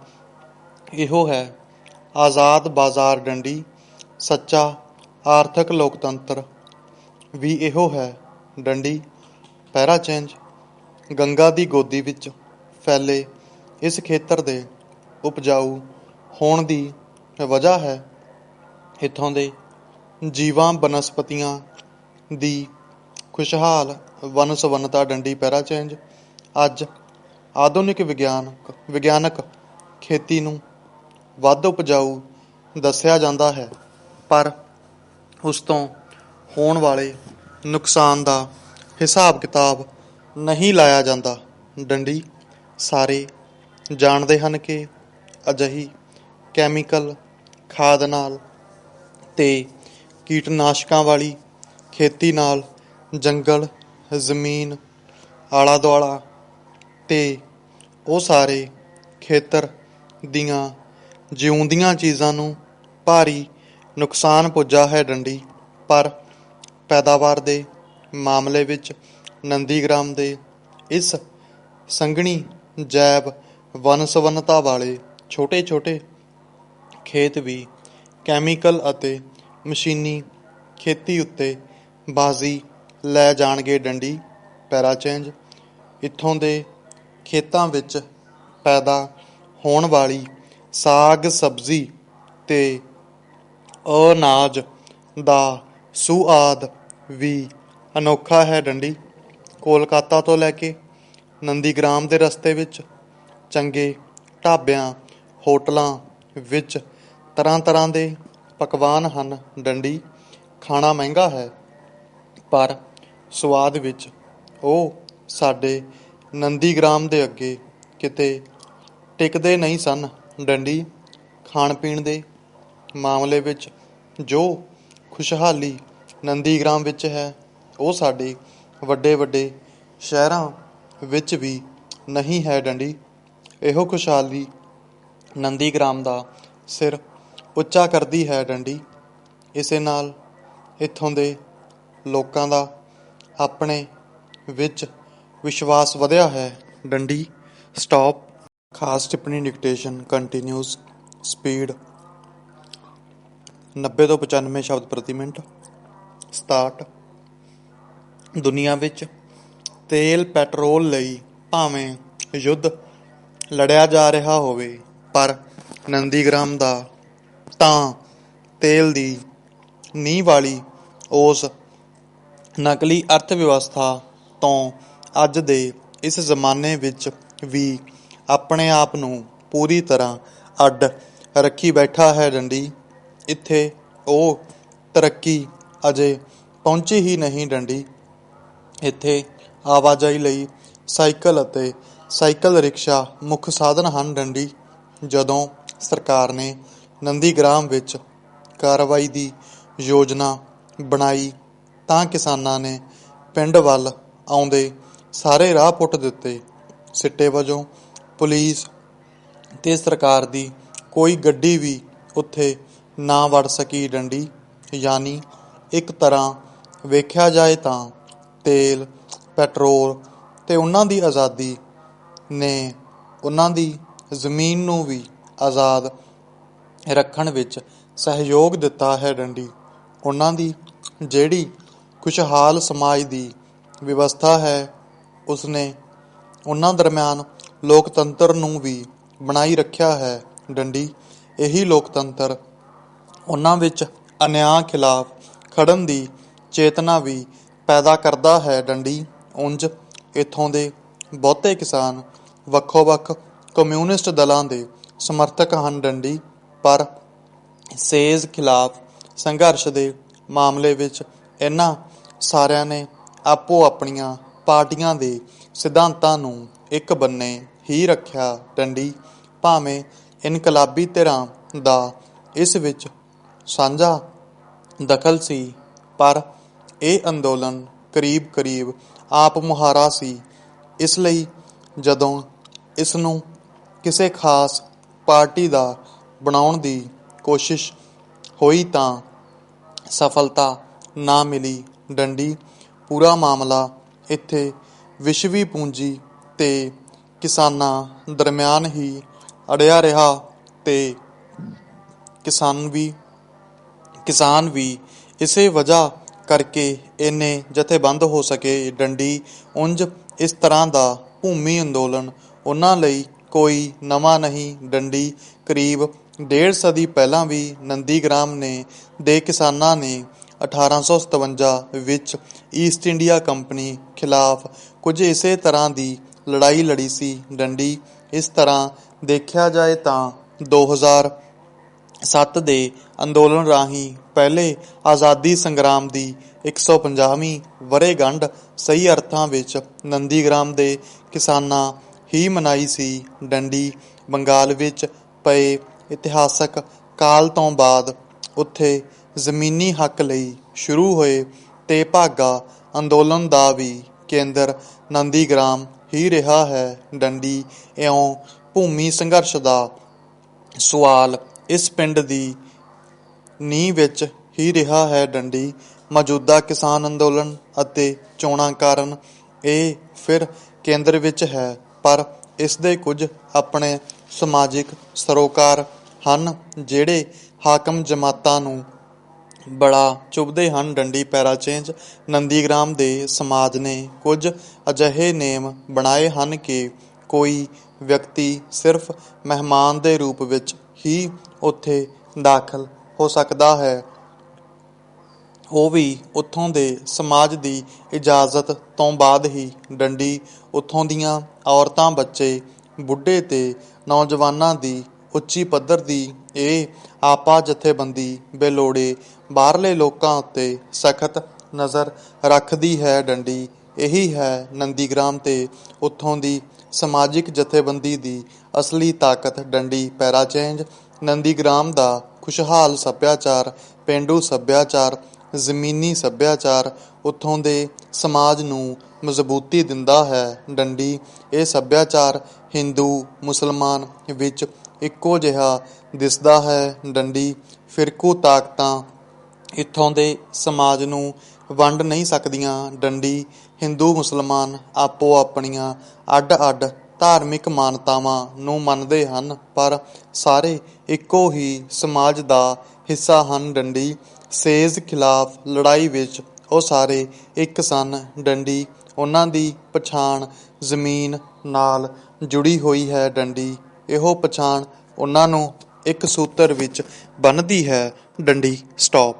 ਇਹੋ ਹੈ ਆਜ਼ਾਦ ਬਾਜ਼ਾਰ ਡੰਡੀ। ਸੱਚਾ ਆਰਥਿਕ ਲੋਕਤੰਤਰ ਵੀ ਇਹੋ ਹੈ ਡੰਡੀ। ਪੈਰਾ ਚੇਂਜ। ਗੰਗਾ ਦੀ ਗੋਦੀ ਵਿੱਚ ਫੈਲੇ ਇਸ ਖੇਤਰ ਦੇ ਉਪਜਾਊ ਹੋਣ ਦੀ ਵਜ੍ਹਾ ਹੈ ਇੱਥੋਂ ਦੇ ਜੀਵਾਂ ਬਨਸਪਤੀਆਂ ਦੀ ਖੁਸ਼ਹਾਲ ਵੰਨ ਸੁਵੰਨਤਾ ਡੰਡੀ। ਪੈਰਾ ਚੇਂਜ। ਅੱਜ ਆਧੁਨਿਕ ਵਿਗਿਆਨਕ ਖੇਤੀ ਨੂੰ ਵੱਧ ਉਪਜਾਊ ਦੱਸਿਆ ਜਾਂਦਾ ਹੈ, ਪਰ ਉਸ ਤੋਂ ਹੋਣ ਵਾਲੇ ਨੁਕਸਾਨ ਦਾ ਹਿਸਾਬ ਕਿਤਾਬ ਨਹੀਂ ਲਾਇਆ ਜਾਂਦਾ ਡੰਡੀ। ਸਾਰੇ ਜਾਣਦੇ ਹਨ ਕਿ ਅਜਿਹੀ ਕੈਮੀਕਲ ਖਾਦ ਨਾਲ ਤੇ ਕੀਟਨਾਸ਼ਕਾਂ ਵਾਲੀ ਖੇਤੀ ਨਾਲ ਜੰਗਲ, ਜ਼ਮੀਨ, ਆਲਾ ਦੁਆਲਾ ਤੇ ਉਹ ਸਾਰੇ ਖੇਤਰ ਦੀਆਂ ਜਿਉਂਦੀਆਂ ਚੀਜ਼ਾਂ ਨੂੰ ਭਾਰੀ ਨੁਕਸਾਨ ਪੁੱਜਾ ਹੈ ਡੰਡੀ। ਪਰ ਪੈਦਾਵਾਰ ਦੇ ਮਾਮਲੇ ਵਿੱਚ ਨੰਦੀਗ੍ਰਾਮ ਦੇ ਇਸ ਸੰਘਣੀ ਜੈਵ ਵੰਨ ਸੁਵੰਨਤਾ ਵਾਲੇ ਛੋਟੇ ਛੋਟੇ ਖੇਤ ਵੀ ਕੈਮੀਕਲ ਅਤੇ ਮਸ਼ੀਨੀ ਖੇਤੀ ਉੱਤੇ ਬਾਜ਼ੀ ਲੈ ਜਾਣਗੇ ਡੰਡੀ। ਪੈਰਾ ਚੇਂਜ। ਇੱਥੋਂ ਦੇ ਖੇਤਾਂ ਵਿੱਚ ਪੈਦਾ ਹੋਣ ਵਾਲੀ ਸਾਗ ਸਬਜ਼ੀ ਤੇ ਅਨਾਜ ਦਾ ਸੁਆਦ ਵੀ ਅਨੋਖਾ ਹੈ ਡੰਡੀ। ਕੋਲਕਾਤਾ ਤੋਂ ਲੈ ਕੇ ਨੰਦੀਗ੍ਰਾਮ ਦੇ ਰਸਤੇ ਵਿੱਚ ਚੰਗੇ ਢਾਬਿਆਂ, ਹੋਟਲਾਂ ਵਿੱਚ ਤਰ੍ਹਾਂ ਤਰ੍ਹਾਂ ਦੇ ਪਕਵਾਨ ਹਨ ਡੰਡੀ। ਖਾਣਾ ਮਹਿੰਗਾ ਹੈ, ਪਰ ਸਵਾਦ ਵਿੱਚ ਉਹ ਸਾਡੇ ਨੰਦੀਗ੍ਰਾਮ ਦੇ ਅੱਗੇ ਕਿਤੇ ਟਿਕਦੇ ਨਹੀਂ ਸਨ ਡੰਡੀ। ਖਾਣ ਪੀਣ ਦੇ ਮਾਮਲੇ ਵਿੱਚ ਜੋ ਖੁਸ਼ਹਾਲੀ ਨੰਦੀਗ੍ਰਾਮ ਵਿੱਚ ਹੈ, ਉਹ ਸਾਡੇ ਵੱਡੇ ਵੱਡੇ ਸ਼ਹਿਰਾਂ ਵਿੱਚ ਵੀ ਨਹੀਂ ਹੈ ਡੰਡੀ। ਇਹੋ ਖੁਸ਼ਹਾਲੀ ਨੰਦੀਗ੍ਰਾਮ ਦਾ ਸਿਰ ਉੱਚਾ ਕਰਦੀ ਹੈ ਡੰਡੀ। ਇਸੇ ਨਾਲ ਇੱਥੋਂ ਦੇ ਲੋਕਾਂ ਦਾ ਆਪਣੇ ਵਿੱਚ ਵਿਸ਼ਵਾਸ ਵਧਿਆ ਹੈ ਡੰਡੀ। ਸਟਾਪ। ਖਾਸ ਟਿੱਪਣੀ ਡਿਕਟੇਸ਼ਨ ਕੰਟੀਨਿਊਜ਼। ਸਪੀਡ 90 ਤੋਂ 95 ਸ਼ਬਦ ਪ੍ਰਤੀ ਮਿੰਟ। ਸਟਾਰਟ। ਦੁਨੀਆ ਵਿੱਚ ਤੇਲ ਪੈਟਰੋਲ ਲਈ ਭਾਵੇਂ ਯੁੱਧ ਲੜਿਆ ਜਾ ਰਿਹਾ ਹੋਵੇ, ਪਰ ਨੰਦੀਗ੍ਰਾਮ ਦਾ ਤਾਂ ਤੇਲ ਦੀ ਨੀਂਹ ਵਾਲੀ ਉਸ ਨਕਲੀ ਅਰਥ ਵਿਵਸਥਾ ਤੋਂ ਅੱਜ ਦੇ ਇਸ ਜ਼ਮਾਨੇ ਵਿੱਚ ਵੀ ਆਪਣੇ ਆਪ ਨੂੰ ਪੂਰੀ ਤਰ੍ਹਾਂ ਅੱਡ ਰੱਖੀ ਬੈਠਾ ਹੈ ਡੰਡੀ। ਇੱਥੇ ਉਹ ਤਰੱਕੀ ਅਜੇ ਪਹੁੰਚੀ ਹੀ ਨਹੀਂ ਡੰਡੀ। ਇੱਥੇ ਆਵਾਜਾਈ ਲਈ ਸਾਈਕਲ ਅਤੇ ਸਾਈਕਲ ਰਿਕਸ਼ਾ ਮੁੱਖ ਸਾਧਨ ਹਨ ਡੰਡੀ। ਜਦੋਂ ਸਰਕਾਰ ਨੇ ਨੰਦੀਗ੍ਰਾਮ ਵਿੱਚ ਕਾਰਵਾਈ ਦੀ ਯੋਜਨਾ ਬਣਾਈ ਤਾਂ ਕਿਸਾਨਾਂ ਨੇ ਪਿੰਡ ਵੱਲ ਆਉਂਦੇ ਸਾਰੇ ਰਾਹ ਪੁੱਟ ਦਿੱਤੇ। ਸਿੱਟੇ ਵਜੋਂ ਪੁਲਿਸ ਤੇ ਸਰਕਾਰ ਦੀ ਕੋਈ ਗੱਡੀ ਵੀ ਉੱਥੇ ਨਾ ਵੜ ਸਕੀ ਡੰਡੀ। ਯਾਨੀ ਇੱਕ ਤਰ੍ਹਾਂ ਵੇਖਿਆ ਜਾਏ ਤਾਂ ਤੇਲ, ਪੈਟਰੋਲ ਤੇ ਉਹਨਾਂ ਦੀ ਆਜ਼ਾਦੀ ਨੇ ਉਹਨਾਂ ਦੀ ਜ਼ਮੀਨ ਨੂੰ ਵੀ ਆਜ਼ਾਦ ਰੱਖਣ ਵਿੱਚ ਸਹਿਯੋਗ ਦਿੱਤਾ ਹੈ ਡੰਡੀ। ਉਹਨਾਂ ਦੀ ਜਿਹੜੀ ਖੁਸ਼ਹਾਲ ਸਮਾਜ ਦੀ ਵਿਵਸਥਾ ਹੈ, ਉਸਨੇ ਉਹਨਾਂ ਦਰਮਿਆਨ ਲੋਕਤੰਤਰ ਨੂੰ ਵੀ ਬਣਾਈ ਰੱਖਿਆ ਹੈ ਡੰਡੀ। ਇਹੀ ਲੋਕਤੰਤਰ ਉਹਨਾਂ ਵਿੱਚ ਅਨਿਆਂ ਖਿਲਾਫ ਖੜਨ ਦੀ ਚੇਤਨਾ ਵੀ ਪੈਦਾ ਕਰਦਾ ਹੈ ਡੰਡੀ। ਉਂਝ ਇੱਥੋਂ ਦੇ ਬਹੁਤੇ ਕਿਸਾਨ ਵੱਖੋ ਵੱਖ ਕਮਿਊਨਿਸਟ ਦਲਾਂ ਦੇ ਸਮਰਥਕ ਹਨ ਡੰਡੀ, ਪਰ ਸੇਜ਼ ਖਿਲਾਫ ਸੰਘਰਸ਼ ਦੇ ਮਾਮਲੇ ਵਿੱਚ ਇਹਨਾਂ ਸਾਰਿਆਂ ਨੇ ਆਪੋ ਆਪਣੀਆਂ ਪਾਰਟੀਆਂ ਦੇ ਸਿਧਾਂਤਾਂ ਨੂੰ ਇੱਕ ਬੰਨੇ ਹੀ ਰੱਖਿਆ ਡੰਡੀ। ਭਾਵੇਂ ਇਨਕਲਾਬੀ ਧਿਰਾਂ ਦਾ ਇਸ ਵਿੱਚ ਸਾਂਝਾ ਦਖਲ ਸੀ, ਪਰ ਇਹ ਅੰਦੋਲਨ ਕਰੀਬ ਕਰੀਬ ਆਪ ਮੁਹਾਰਾ ਸੀ। ਇਸ ਲਈ ਜਦੋਂ ਇਸ ਨੂੰ ਕਿਸੇ ਖਾਸ ਪਾਰਟੀ ਦਾ ਬਣਾਉਣ ਦੀ ਕੋਸ਼ਿਸ਼ ਹੋਈ ਤਾਂ ਸਫਲਤਾ ਨਾ ਮਿਲੀ ਡੰਡੀ। ਪੂਰਾ ਮਾਮਲਾ ਇੱਥੇ ਵਿਸ਼ਵੀ ਪੂੰਜੀ ਤੇ ਕਿਸਾਨਾਂ ਦਰਮਿਆਨ ਹੀ ਅੜਿਆ ਰਿਹਾ ਤੇ ਕਿਸਾਨ ਵੀ ਇਸੇ ਵਜ੍ਹਾ ਕਰਕੇ ਇੰਨੇ ਜਥੇਬੰਦ ਹੋ ਸਕੇ। ਡੰਡੀ ਉਂਝ ਇਸ ਤਰ੍ਹਾਂ ਦਾ ਭੂਮੀ ਅੰਦੋਲਨ ਉਹਨਾਂ ਲਈ ਕੋਈ ਨਵਾਂ ਨਹੀਂ। ਡੰਡੀ ਕਰੀਬ 1.5 ਸਦੀ ਪਹਿਲਾਂ ਵੀ ਨੰਦੀਗ੍ਰਾਮ ਦੇ ਕਿਸਾਨਾਂ ਨੇ 1857 ਵਿੱਚ ਈਸਟ ਇੰਡੀਆ ਕੰਪਨੀ ਖਿਲਾਫ ਕੁਝ ਇਸੇ ਤਰ੍ਹਾਂ ਦੀ ਲੜਾਈ ਲੜੀ ਸੀ। ਡੰਡੀ ਇਸ ਤਰ੍ਹਾਂ ਦੇਖਿਆ ਜਾਏ ਤਾਂ 2007 ਦੇ ਅੰਦੋਲਨ ਰਾਹੀਂ ਪਹਿਲੇ ਆਜ਼ਾਦੀ ਸੰਗਰਾਮ ਦੀ 150ਵੀਂ ਵਰ੍ਹੇਗੰਢ ਸਹੀ ਅਰਥਾਂ ਵਿੱਚ ਨੰਦੀਗ੍ਰਾਮ ਦੇ ਕਿਸਾਨਾਂ ਹੀ ਮਨਾਈ ਸੀ। ਡੰਡੀ ਬੰਗਾਲ ਵਿੱਚ ਪਏ ਇਤਿਹਾਸਕ ਕਾਲ ਤੋਂ ਬਾਅਦ ਉੱਥੇ ਜ਼ਮੀਨੀ ਹੱਕ ਲਈ ਸ਼ੁਰੂ ਹੋਏ ਤੇ ਭਾਗਾ ਅੰਦੋਲਨ ਦਾ ਵੀ ਕੇਂਦਰ ਨੰਦੀਗ੍ਰਾਮ ਹੀ ਰਿਹਾ ਹੈ। ਡੰਡੀ ਇਉਂ ਭੂਮੀ ਸੰਘਰਸ਼ ਦਾ ਸਵਾਲ ਇਸ ਪਿੰਡ ਦੀ ਨੀਂਹ ਵਿੱਚ ਹੀ ਰਿਹਾ ਹੈ। ਡੰਡੀ ਮੌਜੂਦਾ ਕਿਸਾਨ ਅੰਦੋਲਨ ਅਤੇ ਚੋਣਾਂ ਕਾਰਨ ਇਹ ਫਿਰ ਕੇਂਦਰ ਵਿੱਚ ਹੈ, ਪਰ ਇਸਦੇ ਕੁਝ ਆਪਣੇ ਸਮਾਜਿਕ ਸਰੋਕਾਰ ਹਨ ਜਿਹੜੇ ਹਾਕਮ ਜਮਾਤਾਂ ਨੂੰ ਬੜਾ ਚੁਭਦੇ ਹਨ। ਡੰਡੀ ਪੈਰਾਚੇਂਜ ਨੰਦੀਗ੍ਰਾਮ ਦੇ ਸਮਾਜ ਨੇ ਕੁਝ ਅਜਿਹੇ ਨੇਮ ਬਣਾਏ ਹਨ ਕਿ ਕੋਈ ਵਿਅਕਤੀ ਸਿਰਫ ਮਹਿਮਾਨ ਦੇ ਰੂਪ ਵਿੱਚ ਹੀ ਉੱਥੇ ਦਾਖਲ ਹੋ ਸਕਦਾ ਹੈ, ਉਹ ਵੀ ਉੱਥੋਂ ਦੇ ਸਮਾਜ ਦੀ ਇਜਾਜ਼ਤ ਤੋਂ ਬਾਅਦ ਹੀ। ਡੰਡੀ ਉੱਥੋਂ ਦੀਆਂ ਔਰਤਾਂ, ਬੱਚੇ, ਬੁੱਢੇ ਤੇ ਨੌਜਵਾਨਾਂ ਦੀ ਉੱਚੀ ਪੱਧਰ ਦੀ ਇਹ ਆਪਾ ਜਥੇਬੰਦੀ ਬੇਲੋੜੇ ਬਾਹਰਲੇ ਲੋਕਾਂ ਉੱਤੇ ਸਖਤ ਨਜ਼ਰ ਰੱਖਦੀ ਹੈ। ਡੰਡੀ ਇਹੀ ਹੈ ਨੰਦੀਗ੍ਰਾਮ ਤੇ ਉੱਥੋਂ ਦੀ ਸਮਾਜਿਕ ਜਥੇਬੰਦੀ ਦੀ ਅਸਲੀ ਤਾਕਤ। ਡੰਡੀ ਪੈਰਾਚੇਂਜ ਨੰਦੀਗ੍ਰਾਮ ਦਾ ਖੁਸ਼ਹਾਲ ਸੱਭਿਆਚਾਰ, ਪੇਂਡੂ ਸੱਭਿਆਚਾਰ, ਜ਼ਮੀਨੀ ਸੱਭਿਆਚਾਰ ਉੱਥੋਂ ਦੇ ਸਮਾਜ ਨੂੰ ਮਜ਼ਬੂਤੀ ਦਿੰਦਾ ਹੈ। ਡੰਡੀ ਇਹ ਸੱਭਿਆਚਾਰ ਹਿੰਦੂ ਮੁਸਲਮਾਨ ਵਿੱਚ ਇੱਕੋ ਜਿਹਾ ਦਿਸਦਾ ਹੈ। ਡੰਡੀ ਫਿਰਕੂ ਤਾਕਤਾਂ ਇੱਥੋਂ ਦੇ ਸਮਾਜ ਨੂੰ ਵੰਡ ਨਹੀਂ ਸਕਦੀਆਂ। ਡੰਡੀ ਹਿੰਦੂ ਮੁਸਲਮਾਨ ਆਪੋ ਆਪਣੀਆਂ ਅੱਡ-ਅੱਡ ਧਾਰਮਿਕ ਮਾਨਤਾਵਾਂ ਨੂੰ ਮੰਨਦੇ ਹਨ, ਪਰ ਸਾਰੇ ਇੱਕੋ ਹੀ ਸਮਾਜ ਦਾ ਹਿੱਸਾ ਹਨ। ਡੰਡੀ ਸੇਜ਼ ਖਿਲਾਫ ਲੜਾਈ ਵਿੱਚ ਉਹ ਸਾਰੇ ਇੱਕ ਸਨ। ਡੰਡੀ ਉਹਨਾਂ ਦੀ ਪਛਾਣ ਜ਼ਮੀਨ ਨਾਲ ਜੁੜੀ ਹੋਈ ਹੈ। ਡੰਡੀ ਇਹੋ ਪਛਾਣ ਉਹਨਾਂ ਨੂੰ ਇੱਕ ਸੂਤਰ ਵਿੱਚ ਬੰਨ੍ਹਦੀ ਹੈ। ਡੰਡੀ ਸਟਾਪ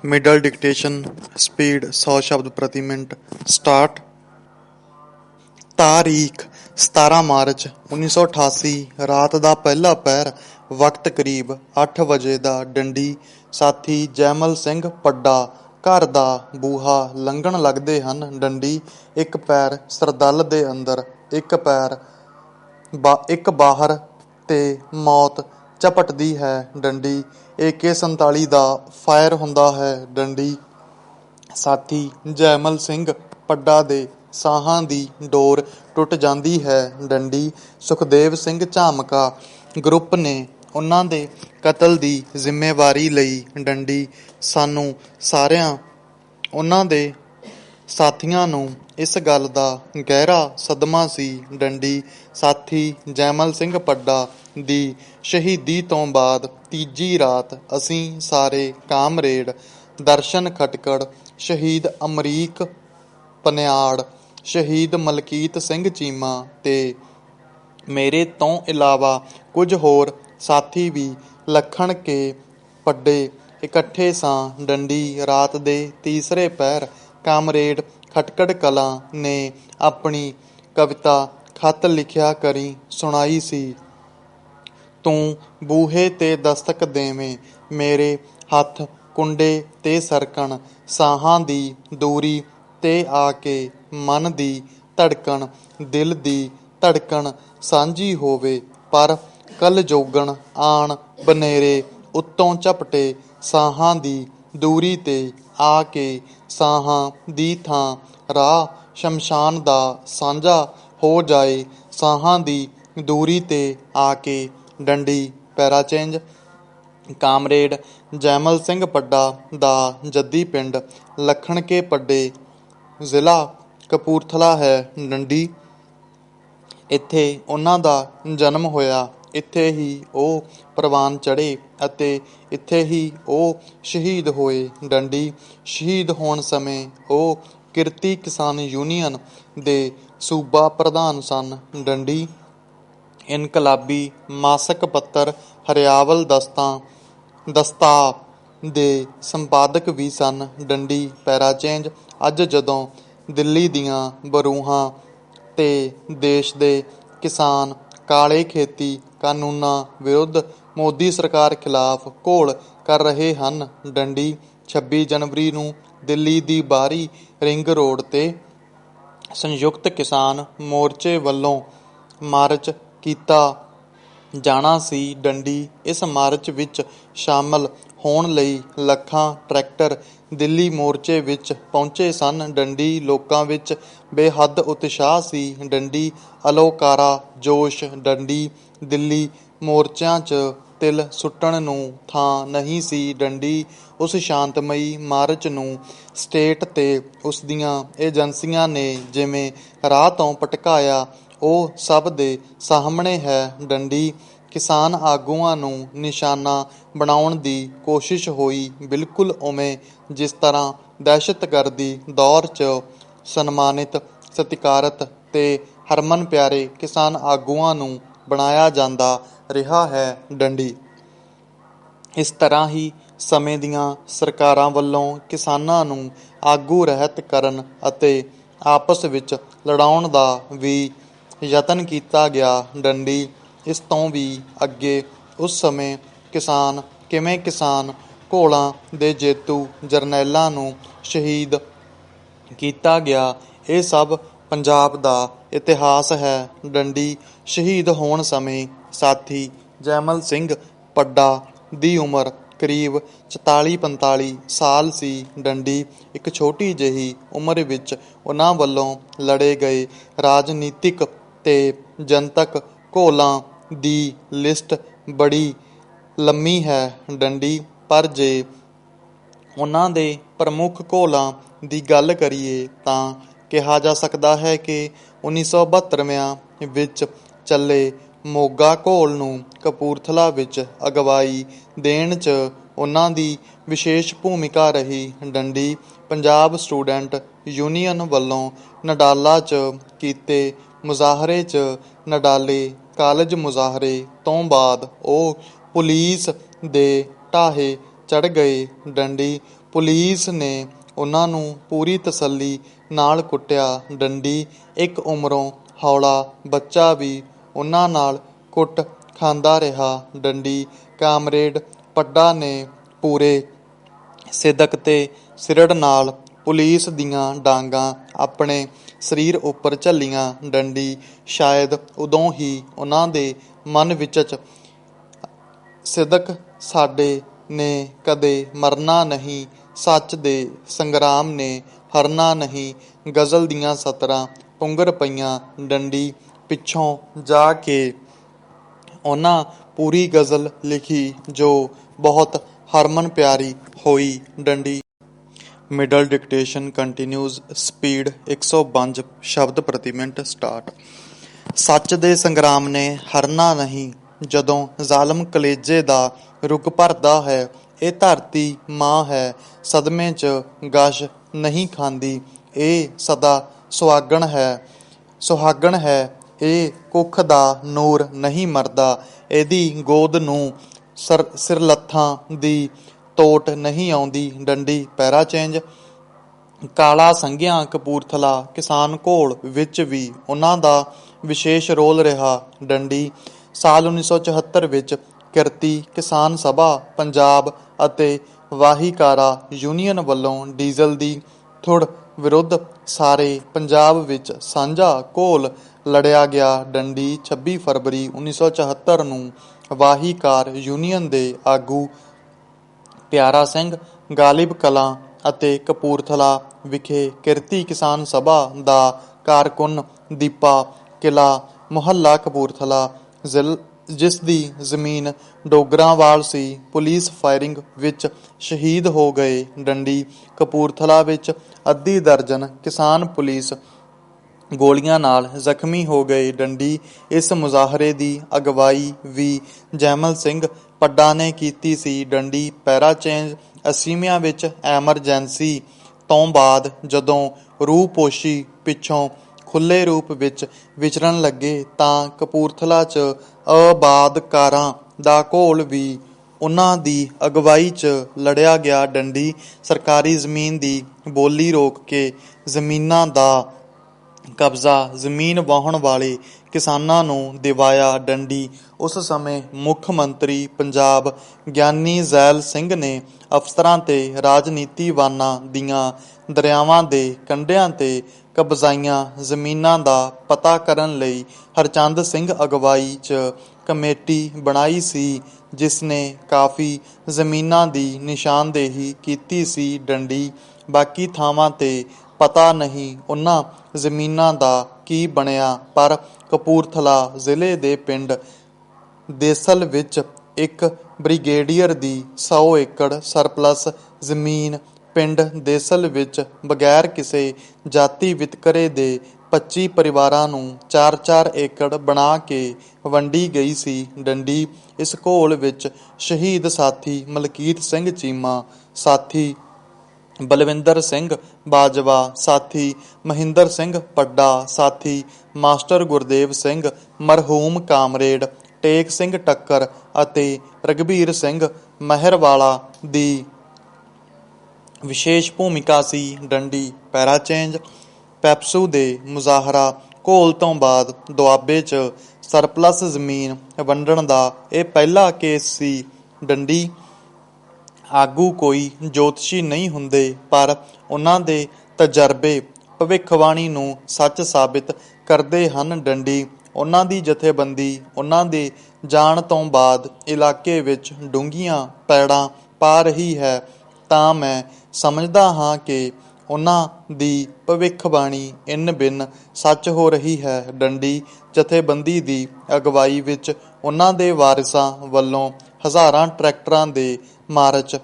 ਮਿਡਲ ਡਿਕਟੇਸ਼ਨ ਸਪੀਡ 100 ਸ਼ਬਦ ਪ੍ਰਤੀ ਮਿੰਟ ਸਟਾਰਟ। ਤਾਰੀਖ 17 ਮਾਰਚ 1988 ਰਾਤ ਦਾ ਪਹਿਲਾ ਪਹਿਰ। ਵਕਤ ਕਰੀਬ 8 ਵਜੇ ਦਾ। ਡੰਡੀ ਸਾਥੀ ਜੈਮਲ ਸਿੰਘ ਪੱਡਾ ਘਰ ਦਾ ਬੂਹਾ ਲੰਘਣ ਲੱਗਦੇ ਹਨ। ਡੰਡੀ ਇੱਕ ਪੈਰ ਸਰਦਲ ਦੇ ਅੰਦਰ, ਇੱਕ ਬਾਹਰ ਤੇ ਮੌਤ ਝਪਟਦੀ ਹੈ। ਡੰਡੀ AK-47 ਦਾ ਫਾਇਰ ਹੁੰਦਾ ਹੈ। ਡੰਡੀ ਸਾਥੀ ਜੈਮਲ ਸਿੰਘ ਪੱਡਾ ਦੇ ਸਾਹਾਂ ਦੀ ਡੋਰ ਟੁੱਟ ਜਾਂਦੀ ਹੈ। ਡੰਡੀ ਸੁਖਦੇਵ ਸਿੰਘ ਝਾਮਕਾ ਗਰੁੱਪ ਨੇ ਉਹਨਾਂ ਦੇ ਕਤਲ ਦੀ ਜ਼ਿੰਮੇਵਾਰੀ ਲਈ। ਡੰਡੀ ਸਾਨੂੰ ਸਾਰਿਆਂ ਉਹਨਾਂ ਦੇ ਸਾਥੀਆਂ ਨੂੰ ਇਸ ਗੱਲ ਦਾ ਗਹਿਰਾ ਸਦਮਾ ਸੀ। ਡੰਡੀ ਸਾਥੀ ਜੈਮਲ ਸਿੰਘ ਪੱਡਾ ਦੀ ਸ਼ਹੀਦੀ ਤੋਂ ਬਾਅਦ ਤੀਜੀ ਰਾਤ ਅਸੀਂ ਸਾਰੇ ਕਾਮਰੇਡ ਦਰਸ਼ਨ ਖਟਕੜ, ਸ਼ਹੀਦ ਅਮਰੀਕ ਪਨਿਆੜ, ਸ਼ਹੀਦ ਮਲਕੀਤ ਸਿੰਘ ਚੀਮਾ ਤੇ ਮੇਰੇ ਤੋਂ ਇਲਾਵਾ ਕੁਝ ਹੋਰ ਸਾਥੀ ਵੀ ਲੱਖਣ ਕੇ ਪੱਡੇ ਇਕੱਠੇ ਸਾਂ। ਡੰਡੀ ਰਾਤ ਦੇ ਤੀਸਰੇ ਪਹਿਰ ਕਾਮਰੇਡ ਖਟਕੜ ਕਲਾਂ ਨੇ ਆਪਣੀ ਕਵਿਤਾ ਖਤ ਲਿਖਿਆ ਕਰੀ ਸੁਣਾਈ ਸੀ। ਤੂੰ ਬੂਹੇ ਤੇ ਦਸਤਕ ਦੇਵੇਂ, ਮੇਰੇ ਹੱਥ ਕੁੰਡੇ ਤੇ ਸਰਕਣ, ਸਾਹਾਂ ਦੀ ਦੂਰੀ ਤੇ ਆ ਕੇ ਮਨ ਦੀ ਧੜਕਣ, ਦਿਲ ਦੀ ਧੜਕਣ ਸਾਂਝੀ ਹੋਵੇ। ਪਰ ਕਲਯੋਗਣ ਆਣ ਬਨੇਰੇ ਉੱਤੋਂ ਝਪਟੇ, ਸਾਹਾਂ ਦੀ ਦੂਰੀ ਤੇ ਆ ਕੇ ਸਾਹਾਂ ਦੀ ਥਾਂ ਰਾਹ ਸ਼ਮਸ਼ਾਨ ਦਾ ਸਾਂਝਾ ਹੋ ਜਾਏ, ਸਾਹਾਂ ਦੀ ਦੂਰੀ ਤੇ ਆ ਕੇ। ਡੰਡੀ ਪੈਰਾਚੇਂਜ ਕਾਮਰੇਡ ਜੈਮਲ ਸਿੰਘ ਪੱਡਾ ਦਾ ਜੱਦੀ ਪਿੰਡ ਲੱਖਣ ਕੇ ਪੱਡੇ, ਜ਼ਿਲ੍ਹਾ ਕਪੂਰਥਲਾ ਹੈ ਡੰਡੀ। ਇੱਥੇ ਉਹਨਾਂ ਦਾ ਜਨਮ ਹੋਇਆ, ਇੱਥੇ ਹੀ ਉਹ ਪ੍ਰਵਾਨ ਚੜ੍ਹੇ ਅਤੇ ਇੱਥੇ ਹੀ ਉਹ ਸ਼ਹੀਦ ਹੋਏ। ਡੰਡੀ ਸ਼ਹੀਦ ਹੋਣ ਸਮੇਂ ਉਹ ਕਿਰਤੀ ਕਿਸਾਨ ਯੂਨੀਅਨ ਦੇ ਸੂਬਾ ਪ੍ਰਧਾਨ ਸਨ। ਡੰਡੀ ਇਨਕਲਾਬੀ ਮਾਸਕ ਪੱਤਰ ਹਰਿਆਵਲ ਦਸਤਾ ਦੇ ਸੰਪਾਦਕ ਵੀ ਸਨ। ਡੰਡੀ ਪੈਰਾਚੇਂਜ ਅੱਜ ਜਦੋਂ ਦਿੱਲੀ ਦੀਆਂ ਬਰੂਹਾਂ ਤੇ ਦੇਸ਼ ਦੇ ਕਿਸਾਨ ਕਾਲੇ ਖੇਤੀ ਕਾਨੂੰਨਾਂ ਵਿਰੁੱਧ ਮੋਦੀ ਸਰਕਾਰ ਖਿਲਾਫ ਘੋਲ ਕਰ ਰਹੇ ਹਨ। ਡੰਡੀ 26 ਜਨਵਰੀ ਨੂੰ ਦਿੱਲੀ ਦੀ ਬਾਹਰੀ ਰਿੰਗ ਰੋਡ ਤੇ ਸੰਯੁਕਤ ਕਿਸਾਨ ਮੋਰਚੇ ਵੱਲੋਂ ਮਾਰਚ ਕੀਤਾ ਜਾਣਾ ਸੀ। ਡੰਡੀ ਇਸ ਮਾਰਚ ਵਿੱਚ ਸ਼ਾਮਲ ਹੋਣ ਲਈ ਲੱਖਾਂ ਟਰੈਕਟਰ ਦਿੱਲੀ ਮੋਰਚੇ ਵਿੱਚ ਪਹੁੰਚੇ ਸਨ। ਡੰਡੀ ਲੋਕਾਂ ਵਿੱਚ ਬੇਹੱਦ ਉਤਸ਼ਾਹ ਸੀ। ਡੰਡੀ ਅਲੋਕਾਰਾ ਜੋਸ਼। ਡੰਡੀ ਦਿੱਲੀ ਮੋਰਚਿਆਂ 'ਚ ਤਿਲ ਸੁੱਟਣ ਨੂੰ ਥਾਂ ਨਹੀਂ ਸੀ। ਡੰਡੀ ਉਸ ਸ਼ਾਂਤਮਈ ਮਾਰਚ ਨੂੰ ਸਟੇਟ ਤੇ ਉਸਦੀਆਂ ਏਜੰਸੀਆਂ ਨੇ ਜਿਵੇਂ ਰਾਹ ਤੋਂ ਭਟਕਾਇਆ, ਉਹ ਸਭ ਦੇ ਸਾਹਮਣੇ ਹੈ। ਡੰਡੀ ਕਿਸਾਨ ਆਗੂਆਂ ਨੂੰ ਨਿਸ਼ਾਨਾ ਬਣਾਉਣ ਦੀ ਕੋਸ਼ਿਸ਼ ਹੋਈ, ਬਿਲਕੁਲ ਉਵੇਂ ਜਿਸ ਤਰ੍ਹਾਂ ਦਹਿਸ਼ਤਗਰਦੀ ਦੌਰ 'ਚ ਸਨਮਾਨਿਤ, ਸਤਿਕਾਰਤ ਤੇ ਹਰਮਨ ਪਿਆਰੇ ਕਿਸਾਨ ਆਗੂਆਂ ਨੂੰ ਬਣਾਇਆ ਜਾਂਦਾ ਰਿਹਾ ਹੈ। ਡੰਡੀ ਇਸ ਤਰ੍ਹਾਂ ਹੀ ਸਮੇਂ ਦੀਆਂ ਸਰਕਾਰਾਂ ਵੱਲੋਂ ਕਿਸਾਨਾਂ ਨੂੰ ਆਗੂ ਰਹਿਤ ਕਰਨ ਅਤੇ ਆਪਸ ਵਿੱਚ ਲੜਾਉਣ ਦਾ ਵੀ ਯਤਨ ਕੀਤਾ ਗਿਆ। ਡੰਡੀ ਇਸ ਤੋਂ ਵੀ ਅੱਗੇ ਉਸ ਸਮੇਂ ਕਿਸਾਨ ਕਿਵੇਂ ਕਿਸਾਨ ਘੋਲਾਂ ਦੇ ਜੇਤੂ ਜਰਨੈਲਾਂ ਨੂੰ ਸ਼ਹੀਦ ਕੀਤਾ ਗਿਆ, ਇਹ ਸਭ ਪੰਜਾਬ ਦਾ ਇਤਿਹਾਸ ਹੈ। ਡੰਡੀ ਸ਼ਹੀਦ ਹੋਣ ਸਮੇਂ ਸਾਥੀ ਜੈਮਲ ਸਿੰਘ ਪੱਡਾ ਦੀ ਉਮਰ ਕਰੀਬ 44-45 ਸਾਲ ਸੀ। ਡੰਡੀ ਇੱਕ ਛੋਟੀ ਜਿਹੀ ਉਮਰ ਵਿੱਚ ਉਹਨਾਂ ਵੱਲੋਂ ਲੜੇ ਗਏ ਰਾਜਨੀਤਿਕ ਤੇ ਜਨਤਕ ਘੋਲਾਂ ਦੀ ਲਿਸਟ ਬੜੀ ਲੰਮੀ ਹੈ। ਡੰਡੀ ਪਰ ਜੇ ਉਹਨਾਂ ਦੇ ਪ੍ਰਮੁੱਖ ਘੋਲਾਂ ਦੀ ਗੱਲ ਕਰੀਏ ਤਾਂ ਕਿਹਾ ਜਾ ਸਕਦਾ ਹੈ ਕਿ 1972 ਵਿੱਚ ਚੱਲੇ ਮੋਗਾ ਘੋਲ ਨੂੰ ਕਪੂਰਥਲਾ ਵਿੱਚ ਅਗਵਾਈ ਦੇਣ 'ਚ ਉਹਨਾਂ ਦੀ ਵਿਸ਼ੇਸ਼ ਭੂਮਿਕਾ ਰਹੀ। ਡੰਡੀ ਪੰਜਾਬ ਸਟੂਡੈਂਟ ਯੂਨੀਅਨ ਵੱਲੋਂ ਨਡਾਲਾ 'ਚ ਕੀਤੇ ਮੁਜ਼ਾਹਰੇ 'ਚ ਨਡਾਲੇ ਕਾਲਜ ਮੁਜ਼ਾਹਰੇ ਤੋਂ ਬਾਅਦ ਉਹ ਪੁਲੀਸ ਦੇ ਢਾਹੇ ਚੜ੍ਹ ਗਏ। ਡੰਡੀ ਪੁਲੀਸ ਨੇ ਉਹਨਾਂ ਨੂੰ ਪੂਰੀ ਤਸੱਲੀ ਨਾਲ ਕੁੱਟਿਆ। ਡੰਡੀ ਇੱਕ ਉਮਰੋਂ ਹੌਲਾ ਬੱਚਾ ਵੀ ਉਹਨਾਂ ਨਾਲ ਕੁੱਟ ਖਾਂਦਾ ਰਿਹਾ। ਡੰਡੀ ਕਾਮਰੇਡ ਪੱਡਾ ਨੇ ਪੂਰੇ ਸਿਦਕ ਤੇ ਸਿਰੜ ਨਾਲ ਪੁਲੀਸ ਦੀਆਂ ਡਾਂਗਾਂ ਆਪਣੇ ਸਰੀਰ ਉੱਪਰ ਝੱਲੀਆਂ। ਡੰਡੀ ਸ਼ਾਇਦ ਉਦੋਂ ਹੀ ਉਹਨਾਂ ਦੇ ਮਨ ਵਿੱਚ ਸਿਦਕ ਸਾਡੇ ਨੇ ਕਦੇ ਮਰਨਾ ਨਹੀਂ, ਸੱਚ ਦੇ ਸੰਗਰਾਮ ਨੇ ਹਰਨਾ ਨਹੀਂ, ਗਜ਼ਲ ਦੀਆਂ ਸਤਰਾਂ ਪੁੰਗਰ ਪਈਆਂ। ਡੰਡੀ ਪਿੱਛੋਂ ਜਾ ਕੇ ਉਹਨਾਂ ਪੂਰੀ ਗਜ਼ਲ ਲਿਖੀ ਜੋ ਬਹੁਤ ਹਰਮਨ ਪਿਆਰੀ ਹੋਈ। ਡੰਡੀ ਮਿਡਲ ਡਿਕਟੇਸ਼ਨ ਕੰਟੀਨਿਊਜ਼, ਸਪੀਡ 105 ਸ਼ਬਦ ਪ੍ਰਤੀ ਮਿੰਟ ਸਟਾਰਟ। ਸੱਚ ਦੇ ਸੰਗਰਾਮ ਨੇ ਹਰਨਾ ਨਹੀਂ, ਜਦੋਂ ਜ਼ਾਲਮ ਕਲੇਜੇ ਦਾ ਰੁੱਗ ਭਰਦਾ ਹੈ। ਇਹ ਧਰਤੀ ਮਾਂ ਹੈ, ਸਦਮੇ 'ਚ ਗਸ਼ ਨਹੀਂ ਖਾਂਦੀ। ਇਹ ਸਦਾ ਸੁਹਾਗਣ ਹੈ, ਇਹ ਕੁੱਖ ਦਾ ਨੂਰ ਨਹੀਂ ਮਰਦਾ। ਇਹਦੀ ਗੋਦ ਨੂੰ ਸਿਰਲੱਥਾਂ ਦੀ ਤੋਟ ਨਹੀਂ ਆਉਂਦੀ। ਡੰਡੀ ਪੈਰਾ ਚੇਂਜ। ਕਾਲਾ ਸੰਘਿਆ ਕਪੂਰਥਲਾ ਕਿਸਾਨ ਘੋਲ ਵਿੱਚ ਵੀ ਉਹਨਾਂ ਦਾ ਵਿਸ਼ੇਸ਼ ਰੋਲ ਰਿਹਾ। ਡੰਡੀ ਸਾਲ 1974 ਵਿੱਚ ਕਿਰਤੀ ਕਿਸਾਨ ਸਭਾ ਪੰਜਾਬ ਅਤੇ ਵਾਹੀਕਾਰਾ ਯੂਨੀਅਨ ਵੱਲੋਂ ਡੀਜ਼ਲ ਦੀ ਥੁੜ ਵਿਰੁੱਧ ਸਾਰੇ ਪੰਜਾਬ ਵਿੱਚ ਸਾਂਝਾ ਘੋਲ ਲੜਿਆ ਗਿਆ। ਡੰਡੀ 26 ਫਰਵਰੀ 1974 ਨੂੰ ਵਾਹੀਕਾਰ ਯੂਨੀਅਨ ਦੇ ਆਗੂ ਪਿਆਰਾ ਸਿੰਘ ਗਾਲਿਬ ਕਲਾਂ ਅਤੇ ਕਪੂਰਥਲਾ ਵਿਖੇ ਕਿਰਤੀ ਕਿਸਾਨ ਸਭਾ ਦਾ ਕਾਰਕੁਨ ਦੀਪਾ ਕਿਲਾ ਮੁਹੱਲਾ ਕਪੂਰਥਲਾ ਜਿਸ ਦੀ ਜ਼ਮੀਨ ਡੋਗਰਾਂਵਾਲ ਸੀ, ਪੁਲਿਸ ਫਾਇਰਿੰਗ ਵਿੱਚ ਸ਼ਹੀਦ ਹੋ ਗਏ। ਡੰਡੀ ਕਪੂਰਥਲਾ ਵਿੱਚ ਅੱਧੀ ਦਰਜਨ ਕਿਸਾਨ ਪੁਲਿਸ ਗੋਲੀਆਂ ਨਾਲ ਜ਼ਖਮੀ ਹੋ ਗਏ। ਡੰਡੀ ਇਸ ਮੁਜ਼ਾਹਰੇ ਦੀ ਅਗਵਾਈ ਵੀ ਜੈਮਲ ਸਿੰਘ ਪੱਡਾ ਨੇ ਕੀਤੀ ਸੀ। ਡੰਡੀ ਪੈਰਾਚੇਂਜ 80ਵਿਆਂ ਵਿੱਚ ਐਮਰਜੈਂਸੀ ਤੋਂ ਬਾਅਦ ਜਦੋਂ ਰੂਪੋਸ਼ੀ ਪਿੱਛੋਂ ਖੁੱਲ੍ਹੇ ਰੂਪ ਵਿੱਚ ਵਿਚਰਨ ਲੱਗੇ ਤਾਂ ਕਪੂਰਥਲਾ 'ਚ ਆਬਾਦਕਾਰਾਂ ਦਾ ਘੋਲ ਵੀ ਉਨ੍ਹਾਂ ਦੀ ਅਗਵਾਈ 'ਚ ਲੜਿਆ ਗਿਆ। ਡੰਡੀ ਸਰਕਾਰੀ ਜ਼ਮੀਨ ਦੀ ਬੋਲੀ ਰੋਕ ਕੇ ਜ਼ਮੀਨਾਂ ਦਾ ਕਬਜ਼ਾ ਜ਼ਮੀਨ ਵਾਹੁਣ ਵਾਲੇ ਕਿਸਾਨਾਂ ਨੂੰ ਦਿਵਾਇਆ। ਡੰਡੀ ਉਸ ਸਮੇਂ ਮੁੱਖ ਮੰਤਰੀ ਪੰਜਾਬ ਗਿਆਨੀ ਜ਼ੈਲ ਸਿੰਘ ਨੇ ਅਫਸਰਾਂ ਤੇ ਰਾਜਨੀਤੀਵਾਨਾਂ ਦੀਆਂ ਦਰਿਆਵਾਂ ਦੇ ਕੰਢਿਆਂ ਤੇ ਕਬਜ਼ਾਈਆਂ ਜ਼ਮੀਨਾਂ ਦਾ ਪਤਾ ਕਰਨ ਲਈ ਹਰਚੰਦ ਸਿੰਘ ਅਗਵਾਈ 'ਚ ਕਮੇਟੀ ਬਣਾਈ ਸੀ, ਜਿਸ ਨੇ ਕਾਫੀ ਜ਼ਮੀਨਾਂ ਦੀ ਨਿਸ਼ਾਨਦੇਹੀ ਕੀਤੀ ਸੀ। ਡੰਡੀ ਬਾਕੀ ਥਾਵਾਂ ਤੇ ਪਤਾ ਨਹੀਂ ਉਨ੍ਹਾਂ ਜ਼ਮੀਨਾਂ ਦਾ ਕੀ ਬਣਿਆ, ਪਰ ਕਪੂਰਥਲਾ ਜ਼ਿਲ੍ਹੇ ਦੇ ਪਿੰਡ ਦੇਸਲ ਵਿੱਚ ਇੱਕ ਬ੍ਰਿਗੇਡੀਅਰ ਦੀ 100 ਏਕੜ ਸਰਪਲਸ ਜ਼ਮੀਨ ਪਿੰਡ ਦੇਸਲ ਵਿੱਚ ਬਗੈਰ ਕਿਸੇ ਜਾਤੀ ਵਿਤਕਰੇ ਦੇ 25 ਪਰਿਵਾਰਾਂ ਨੂੰ 4-4 ਏਕੜ ਬਣਾ ਕੇ ਵੰਡੀ ਗਈ ਸੀ। ਡੰਡੀ ਇਸ ਘੋਲ ਵਿੱਚ ਸ਼ਹੀਦ ਸਾਥੀ ਮਲਕੀਤ ਸਿੰਘ ਚੀਮਾ, ਸਾਥੀ ਬਲਵਿੰਦਰ ਸਿੰਘ ਬਾਜਵਾ, ਸਾਥੀ ਮਹਿੰਦਰ ਸਿੰਘ ਪੱਡਾ, ਸਾਥੀ ਮਾਸਟਰ ਗੁਰਦੇਵ ਸਿੰਘ, ਮਰਹੂਮ ਕਾਮਰੇਡ ਟੇਕ ਸਿੰਘ ਟੱਕਰ ਅਤੇ ਰਘਬੀਰ ਸਿੰਘ ਮਹਿਰਵਾਲਾ ਦੀ ਵਿਸ਼ੇਸ਼ ਭੂਮਿਕਾ ਸੀ। ਡੰਡੀ ਪੈਰਾਚੇਂਜ ਪੈਪਸੂ ਦੇ ਮੁਜ਼ਾਹਰਾ ਘੋਲ ਤੋਂ ਬਾਅਦ ਦੁਆਬੇ 'ਚ ਸਰਪਲਸ ਜ਼ਮੀਨ ਵੰਡਣ ਦਾ ਇਹ ਪਹਿਲਾ ਕੇਸ ਸੀ। ਡੰਡੀ ਆਗੂ ਕੋਈ ਜੋਤਸ਼ੀ ਨਹੀਂ ਹੁੰਦੇ, ਪਰ ਉਨ੍ਹਾਂ ਦੇ ਤਜਰਬੇ ਭਵਿੱਖਬਾਣੀ ਨੂੰ ਸੱਚ ਸਾਬਿਤ ਕਰਦੇ ਹਨ। ਡੰਡੀ ਉਨ੍ਹਾਂ ਦੀ ਜਥੇਬੰਦੀ ਉਨ੍ਹਾਂ ਦੇ ਜਾਣ ਤੋਂ ਬਾਅਦ ਇਲਾਕੇ ਵਿੱਚ ਡੂੰਘੀਆਂ ਪੈੜਾਂ ਪਾ ਰਹੀ ਹੈ, ਤਾਂ ਮੈਂ ਸਮਝਦਾ ਹਾਂ ਕਿ ਉਨ੍ਹਾਂ ਦੀ ਭਵਿੱਖਬਾਣੀ ਇੰਨ ਬਿੰਨ ਸੱਚ ਹੋ ਰਹੀ ਹੈ। ਡੰਡੀ ਜਥੇਬੰਦੀ ਦੀ ਅਗਵਾਈ ਵਿੱਚ ਉਨ੍ਹਾਂ ਦੇ ਵਾਰਿਸਾਂ ਵੱਲੋਂ ਹਜ਼ਾਰਾਂ ਟਰੈਕਟਰਾਂ ਦੇ ਮਾਰਚ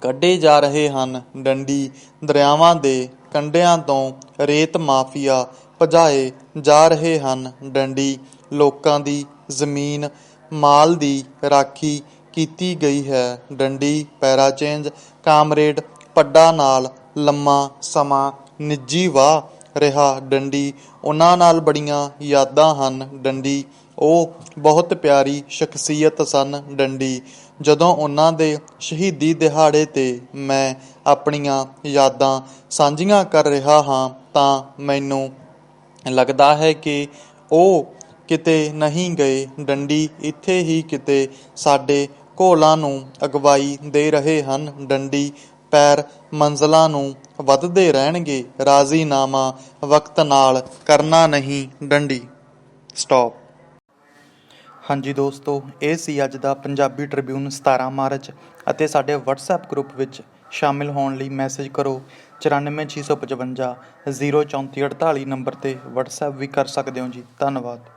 ਕੱਢੇ ਜਾ ਰਹੇ ਹਨ। ਡੰਡੀ ਦਰਿਆਵਾਂ ਦੇ ਕੰਢਿਆਂ ਤੋਂ ਰੇਤ ਮਾਫੀਆ ਭਜਾਏ ਜਾ ਰਹੇ ਹਨ। ਡੰਡੀ ਲੋਕਾਂ ਦੀ ਜ਼ਮੀਨ ਮਾਲ ਦੀ ਰਾਖੀ ਕੀਤੀ ਗਈ ਹੈ। ਡੰਡੀ ਪੈਰਾਚੇਂਜ ਕਾਮਰੇਡ ਪੱਡਾ ਨਾਲ ਲੰਮਾ ਸਮਾਂ ਨਿੱਜੀ ਵਾਹ ਰਿਹਾ। ਡੰਡੀ ਉਨ੍ਹਾਂ ਨਾਲ ਬੜੀਆਂ ਯਾਦਾਂ ਹਨ। ਡੰਡੀ ਉਹ ਬਹੁਤ ਪਿਆਰੀ ਸ਼ਖਸੀਅਤ ਸਨ। ਡੰਡੀ ਜਦੋਂ ਉਨ੍ਹਾਂ ਦੇ ਸ਼ਹੀਦੀ ਦਿਹਾੜੇ ਤੇ ਮੈਂ ਆਪਣੀਆਂ ਯਾਦਾਂ ਸਾਂਝੀਆਂ ਕਰ ਰਿਹਾ ਹਾਂ ਤਾਂ ਮੈਨੂੰ ਲੱਗਦਾ ਹੈ ਕਿ ਉਹ ਕਿਤੇ ਨਹੀਂ ਗਏ। ਡੰਡੀ ਇੱਥੇ ਹੀ ਕਿਤੇ ਸਾਡੇ ਘੋਲਾਂ ਨੂੰ ਅਗਵਾਈ ਦੇ ਰਹੇ ਹਨ। ਡੰਡੀ ਪੈਰ ਮੰਜ਼ਲਾਂ ਨੂੰ ਵੱਧਦੇ ਰਹਿਣਗੇ। ਰਾਜ਼ੀਨਾਮਾ ਵਕਤ ਨਾਲ ਕਰਨਾ ਨਹੀਂ। ਡੰਡੀ ਸਟਾਪ। ਹਾਂਜੀ ਦੋਸਤੋ, ਇਹ ਸੀ ਅੱਜ ਦਾ ਪੰਜਾਬੀ ਟ੍ਰਿਬਿਊਨ 17 ਮਾਰਚ ਅਤੇ ਸਾਡੇ WhatsApp ਗਰੁੱਪ ਵਿੱਚ ਸ਼ਾਮਿਲ ਹੋਣ ਲਈ ਮੈਸੇਜ ਕਰੋ 94 655 03448 ਨੰਬਰ 'ਤੇ WhatsApp ਵੀ ਕਰ ਸਕਦੇ ਹੋ ਜੀ। ਧੰਨਵਾਦ।